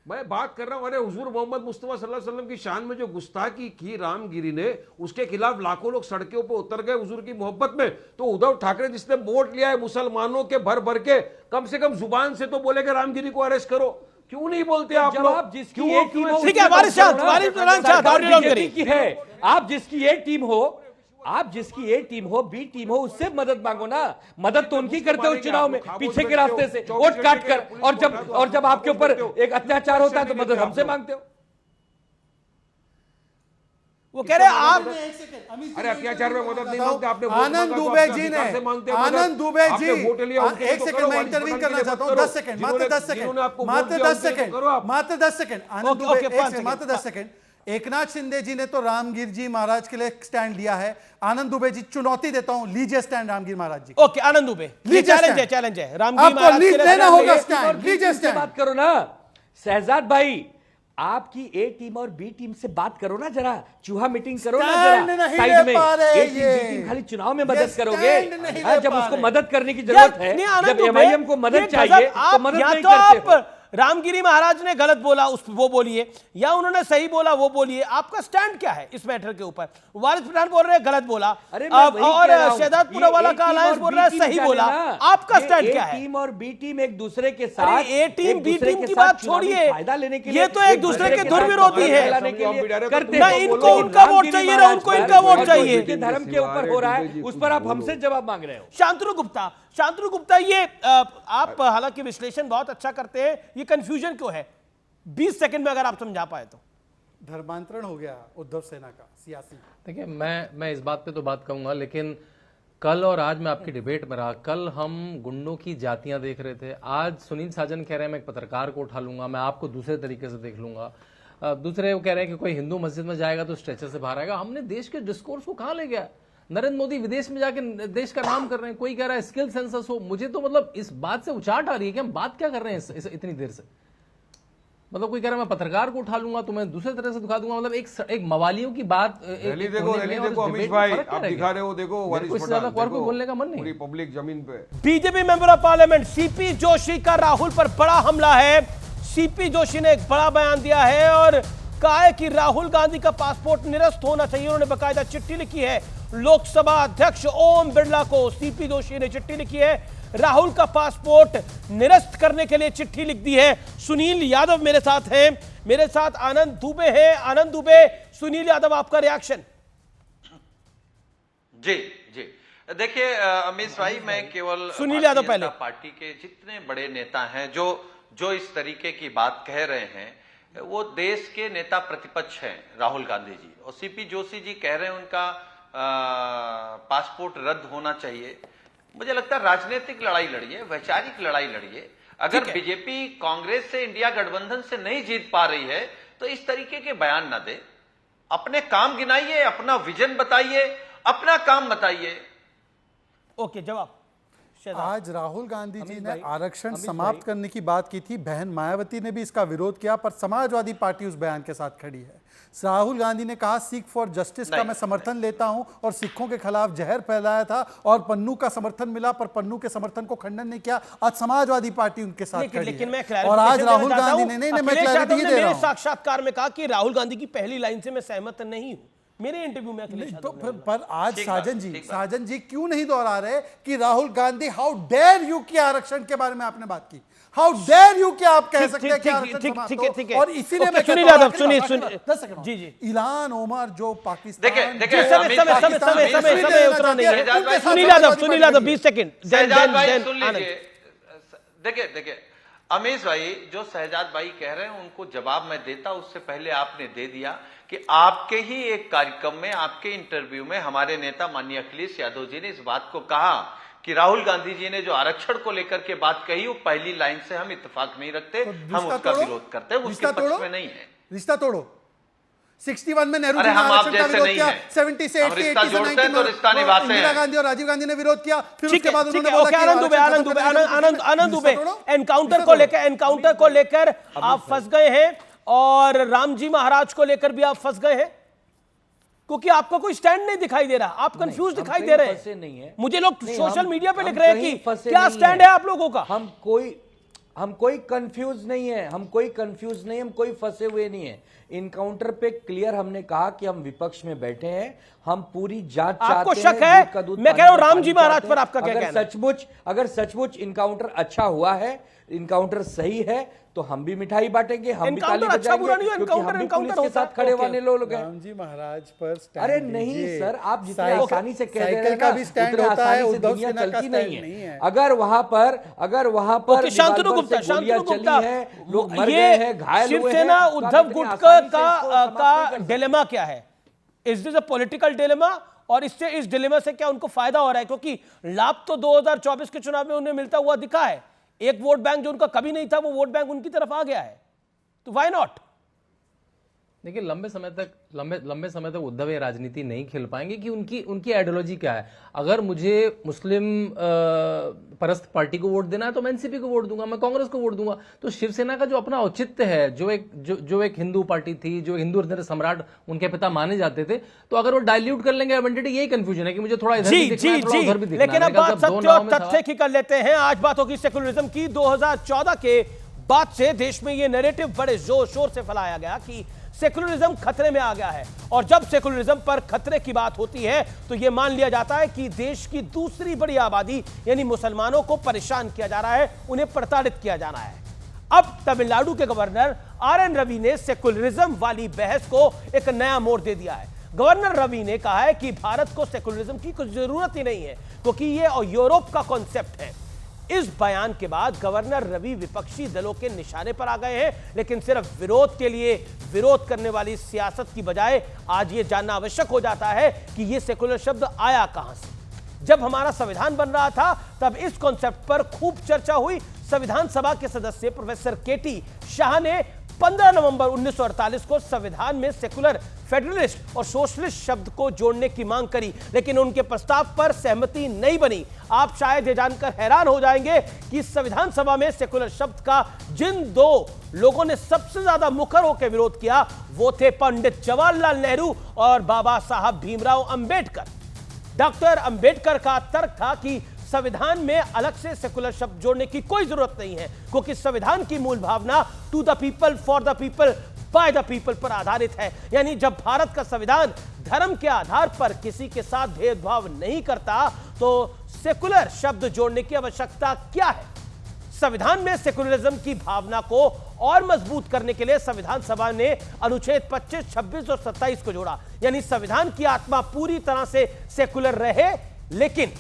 मैं, बात कर रहा हूं। अरे हुजूर मोहम्मद मुस्तफा सल्लल्लाहु अलैहि वसल्लम की शान में जो गुस्ताखी की रामगिरी ने, उसके खिलाफ लाखों लोग सड़कों पे उतर गए हुजूर की मोहब्बत में। तो उद्धव ठाकरे जिसने वोट लिया है मुसलमानों के भर भर के, कम से कम जुबान से तो बोले कि रामगिरी को अरेस्ट करो। क्यों नहीं बोलते आप लोग? जवाब जिसकी एक टीम हो, ठीक है, वारिस शाह, सरकार डाउन बीजेपी करिए। की है। आप जिसकी एक टीम हो, आप जिसकी ए टीम हो, बी टीम हो, उससे मदद मांगो ना। मदद तो उनकी करते हो चुनाव में, पीछे के रास्ते से वोट काट कर, और जब आपके ऊपर एक अत्याचार होता है तो मदद हमसे मांगते हो। वो कह रहे हैं आप अरे अत्याचार में मदद नहीं मांगते आपने। आनंद दुबे जी ने, आनंद दुबे जी, एक सेकंड मैं इंटरवीन करना चाहता हूं, 10 सेकंड, मात्र 10 सेकंड, मात्र 10 सेकंड, मात्र 10 सेकंड। आनंद दुबे, मात्र 10 सेकंड। एकनाथ शिंदे जी ने तो रामगिर जी महाराज के लिए स्टैंड लिया है। आनंद दुबे जी, चुनौती देता हूं, लीजिए स्टैंड रामगिर महाराज जी। ओके, आनंद दुबे, चैलेंज है रामगिर आपको महाराज के लिए लेना होगा स्टैंड। स्टैंड, लीजिए स्टैंड। बात करो ना शहजाद भाई, आपकी ए टीम और बी टीम से बात करो ना जरा, चूहा मीटिंग करो ना जरा साइड में। ए टीम बी टीम खाली चुनाव में मदद करोगे, जब उसको मदद करने की जरूरत है, जब एमआईएम को मदद चाहिए तो मदद नहीं करते हो। रामगिरी महाराज ने गलत बोला वो बोलिए, या उन्होंने सही बोला वो बोलिए, आपका स्टैंड क्या है इस मैटर के ऊपर? वारिस पठान बोल रहे हैं गलत बोला, और शहजाद पुरावाला का अलायंस बोल रहा है सही बोला। आपका स्टैंड क्या है? टीम और बी टीम एक दूसरे के साथ, ए टीम बी टीम की बात छोड़िए, फायदा लेने के लिए ये तो एक दूसरे के दुर्विरोधी है। करते ना इनको उनका वोट चाहिए, ना उनको इनका वोट चाहिए। धर्म के ऊपर हो रहा है, उस पर आप हमसे जवाब मांग रहे हो। शांतनु गुप्ता, ये आप हालांकि विश्लेषण बहुत अच्छा करते हैं, ये कंफ्यूजन क्यों है? 20 सेकंड में अगर आप समझा पाए तो। धर्मांतरण हो गया उद्धव सेना का सियासी। देखिए, मैं इस बात पे तो बात कहूंगा, लेकिन कल और आज मैं आपकी डिबेट में रहा। कल हम गुंडों की जातियां देख रहे थे, आज सुनील साजन कह रहे हैं मैं एक पत्रकार को उठा लूंगा, मैं आपको दूसरे तरीके से देख लूंगा। दूसरे वो कह रहे हैं कि कोई हिंदू मस्जिद में जाएगा तो स्ट्रेचर से बाहर आएगा। हमने देश के डिस्कोर्स को कहां ले गया? नरेंद्र मोदी विदेश में जाके देश का नाम कर रहे हैं, कोई कह रहा है स्किल सेंसस हो। मुझे तो मतलब इस बात से उचाट आ रही है कि हम बात क्या कर रहे हैं इतनी देर से। मतलब कोई कह रहा है मैं पत्रकार को उठा लूंगा तो मैं दूसरे तरह से दिखा दूंगा। मतलब एक मवालियों की बात। रैली देखो अमित भाई, आप दिखा रहे हो, देखो वारिस पठान, को बोलने का मन नहीं। पूरी पब्लिक जमीन पे। BJP member of parliament CP Joshi का राहुल पर बड़ा हमला है। सीपी जोशी ने एक बड़ा बयान दिया है और कहा है कि राहुल गांधी का पासपोर्ट निरस्त होना चाहिए। उन्होंने बकायदा चिट्ठी लिखी है लोकसभा अध्यक्ष ओम बिरला को। सीपी जोशी ने चिट्ठी लिखी है, राहुल का पासपोर्ट निरस्त करने के लिए चिट्ठी लिख दी है। सुनील यादव मेरे साथ हैं, मेरे साथ आनंद दुबे हैं। आनंद दुबे, सुनील यादव, आपका रिएक्शन? जी जी, देखिए अमित भाई, मैं केवल सुनील यादव पहले। पार्टी के जितने बड़े नेता हैं जो इस तरीके की बात कह रहे हैं, वो देश के नेता प्रतिपक्ष हैं राहुल गांधी जी। और सीपी जोशी जी कह रहे हैं उनका पासपोर्ट रद्द होना चाहिए। मुझे लगता है राजनीतिक लड़ाई लड़िए, वैचारिक लड़ाई लड़िए। अगर बीजेपी कांग्रेस से, इंडिया गठबंधन से नहीं जीत पा रही है तो इस तरीके के बयान ना दे। अपने काम गिनाइए, अपना विजन बताइए, अपना काम बताइए। ओके, जवाब। आज राहुल गांधी जी ने आरक्षण समाप्त करने की बात की थी, बहन मायावती ने भी इसका विरोध किया, पर समाजवादी पार्टी उस बयान के साथ खड़ी है। राहुल गांधी ने कहा सिख फॉर जस्टिस का मैं समर्थन लेता हूं और सिखों के खिलाफ जहर फैलाया था और पन्नू का समर्थन मिला, पर पन्नू के समर्थन को खंडन नहीं किया। आज समाजवादी पार्टी उनके साथ खड़ी है। और आज राहुल गांधी ने नहीं, मैं क्लैरिटी दे रहा हूं, साक्षात्कार में कहा कि राहुल गांधी की पहली लाइन से मैं सहमत नहीं हूं। मेरे इंटरव्यू में तो पर आज साजन जी क्यों नहीं दोहरा रहे कि Rahul Gandhi, how dare you कि आरक्षण के बारे में आपने बात की, हाउ डेयर यू कि आप कह सकते हैं कि आरक्षण समाप्त हो। और इसीलिए मैं सुनील यादव, सुनिए जी जी, इलान ओमर जो पाकिस्तान, समय उतना नहीं है। सुनील यादव 20 सेकंड। देखिए अमीश भाई, जो शहजाद भाई कह रहे हैं उनको जवाब मैं देता, उससे पहले आपने दे दिया कि आपके ही एक कार्यक्रम में, आपके इंटरव्यू में हमारे नेता माननीय अखिलेश यादव जी ने इस बात को कहा कि राहुल गांधी जी ने जो आरक्षण को लेकर के बात कही, वो पहली लाइन से हम इत्तेफाक नहीं रखते, हम उसका विरोध करते हैं, उसके पक्ष में नहीं है। रिश्ता तोड़ो। 61 में नेहरू अरे जी ने हम आप आरक्षण का जैसे विरोध नहीं किया, हैं। 70 से 80 रिश्ता 80 से जोड़ते हैं 90 तो रिश्ता निभाते इंदिरा हैं। गांधी और राजीव गांधी ने विरोध किया, फिर ठीक उसके बाद है, उन्होंने ठीक है, बोला ओके, कि आनंद दुबे, आनंद दुबे, एनकाउंटर को लेकर आप फंस गए हैं और राम जी महाराज को लेकर भी आप फंस गए हैं, क्योंकि आपका कोई स्टैंड नहीं दिखाई दे रहा, आप कंफ्यूज दिखाई दे रहे हैं। मुझे लोग सोशल मीडिया पे लिख रहे हैं कि क्या स्टैंड है आप लोगों का। हम कोई कंफ्यूज नहीं है, हम कोई फंसे हुए नहीं है। इनकाउंटर पे क्लियर हमने कहा कि हम विपक्ष में बैठे हैं, हम पूरी जांच चाहते हैं। आपको शक है? मैं कह रहा हूं राम जी महाराज पर आपका क्या कहना है? अगर सचमुच इनकाउंटर अच्छा हुआ है, इनकाउंटर सही है, तो हम भी मिठाई बांटेंगे, हम भी ताली अच्छा बुरा नहीं, बजाएंगे, क्योंकि हम भी पुलिस के साथ खड़े वाले लोग हैं। राम जी महाराज पर स्टैंड अरे नहीं सर, आप जितने आसानी से कह रहे साइकिल हैं का ना, भी स्टैंड उतने होता है, आसानी से उद्धव दुनिया सेना का चलती स्टैंड नहीं नहीं है। है। अगर वहां पर शांतनु गुप्ता, लोग मर गए हैं, घायल हुए हैं, शिवसेना तो आप उद्धव इतनी गुट आसानी से इसको समाप्त का नहीं कर सकते। डिलेमा क्या है? Is this a political dilemma? और इससे, इस डिलेमा से क्या उनको फायदा हो रहा है? क्योंकि लाभ तो 2024 के चुनाव में उन्हें मिलता हुआ दिखा है, एक वोट बैंक जो उनका कभी नहीं था, वो वोट बैंक उनकी तरफ आ गया है, तो व्हाई नॉट? देखिए लंबे समय तक उद्धव ये राजनीति नहीं खेल पाएंगे कि उनकी आइडियोलॉजी क्या है। अगर मुझे मुस्लिम परस्त पार्टी को वोट देना है तो मैं एनसीपी को वोट दूंगा, मैं कांग्रेस को वोट दूंगा। तो शिवसेना का जो अपना औचित्य है, जो एक हिंदू पार्टी थी, जो हिंदू हृदय सम्राट उनके पिता माने जाते थे, तो अगर वो डाइल्यूट कर लेंगे आइडेंटिटी, यही कंफ्यूजन है कि मुझे थोड़ा इधर भी दिखना है, थोड़ा उधर भी दिखना है। लेकिन अब बात सत्य और तथ्य की कर लेते हैं। आज बात होगी सेकुलरिज्म की। 2014 के बाद से देश में ये नैरेटिव बड़े जोर शोर से फैलाया गया कि सेकुलरिज्म खतरे में आ गया है, और जब सेकुलरिज्म पर खतरे की बात होती है तो यह मान लिया जाता है कि देश की दूसरी बड़ी आबादी यानी मुसलमानों को परेशान किया जा रहा है, उन्हें प्रताड़ित किया जाना है। अब तमिलनाडु के गवर्नर आर.एन. रवि ने सेकुलरिज्म वाली बहस को एक नया मोड़ दे दिया है। गवर्नर रवि ने कहा है कि भारत को सेकुलरिज्म की कुछ जरूरत ही नहीं है, क्योंकि यह यूरोप का कॉन्सेप्ट है। इस बयान के बाद गवर्नर रवि विपक्षी दलों के निशाने पर आ गए हैं, लेकिन सिर्फ विरोध के लिए विरोध करने वाली सियासत की बजाय आज यह जानना आवश्यक हो जाता है कि यह सेकुलर शब्द आया कहां से। जब हमारा संविधान बन रहा था तब इस कॉन्सेप्ट पर खूब चर्चा हुई। संविधान सभा के सदस्य प्रोफेसर केटी शाह ने 15 नवंबर 1948 को संविधान में सेकुलर, फेडरलिस्ट और सोशलिस्ट शब्द को जोड़ने की मांग करी, लेकिन उनके प्रस्ताव पर सहमति नहीं बनी। आप शायद ये जानकर हैरान हो जाएंगे कि संविधान सभा में सेकुलर शब्द का जिन दो लोगों ने सबसे ज्यादा मुखर होकर विरोध किया, वो थे पंडित जवाहरलाल नेहरू और बाबा साहब भीमराव अंबेडकर। डॉक्टर अंबेडकर का तर्क था कि संविधान में अलग से सेकुलर शब्द जोड़ने की कोई जरूरत नहीं है, क्योंकि संविधान की मूल भावना to the people, for the people, by the people पर आधारित है। यानी जब भारत का संविधान धर्म के आधार पर किसी के साथ भेदभाव नहीं करता, तो सेकुलर शब्द जोड़ने की आवश्यकता क्या है? संविधान में सेकुलरिज्म की भावना को और मजबूत करने के लिए संविधान सभा ने अनुच्छेद 25, 26 और 27 को जोड़ा। यानी संविधान की आत्मा पूरी तरह से सेकुलर रहे, लेकिन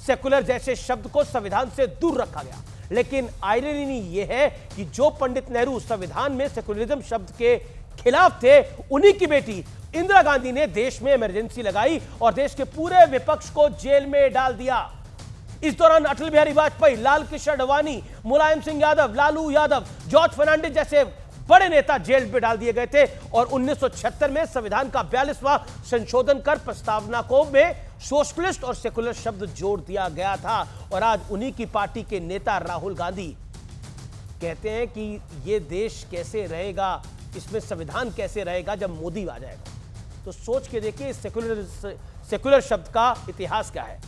सेकुलर जैसे शब्द को संविधान से दूर रखा गया। लेकिन आयरनी यह है कि जो पंडित नेहरू संविधान में सेकुलरिज्म शब्द के खिलाफ थे, उन्हीं की बेटी इंदिरा गांधी ने देश में इमरजेंसी लगाई और देश के पूरे विपक्ष को जेल में डाल दिया। इस दौरान अटल बिहारी वाजपेयी, लाल कृष्ण आडवाणी, मुलायम सिंह यादव, लालू यादव, जॉर्ज फर्नांडिस जैसे बड़े नेता जेल में डाल दिए गए थे, और 1976 में संविधान का 42वां संशोधन कर प्रस्तावना को में सोशलिस्ट और सेकुलर शब्द जोड़ दिया गया था। और आज उन्हीं की पार्टी के नेता राहुल गांधी कहते हैं कि यह देश कैसे रहेगा, इसमें संविधान कैसे रहेगा जब मोदी आ जाएगा। तो सोच के देखिए सेकुलर शब्द का इतिहास क्या है।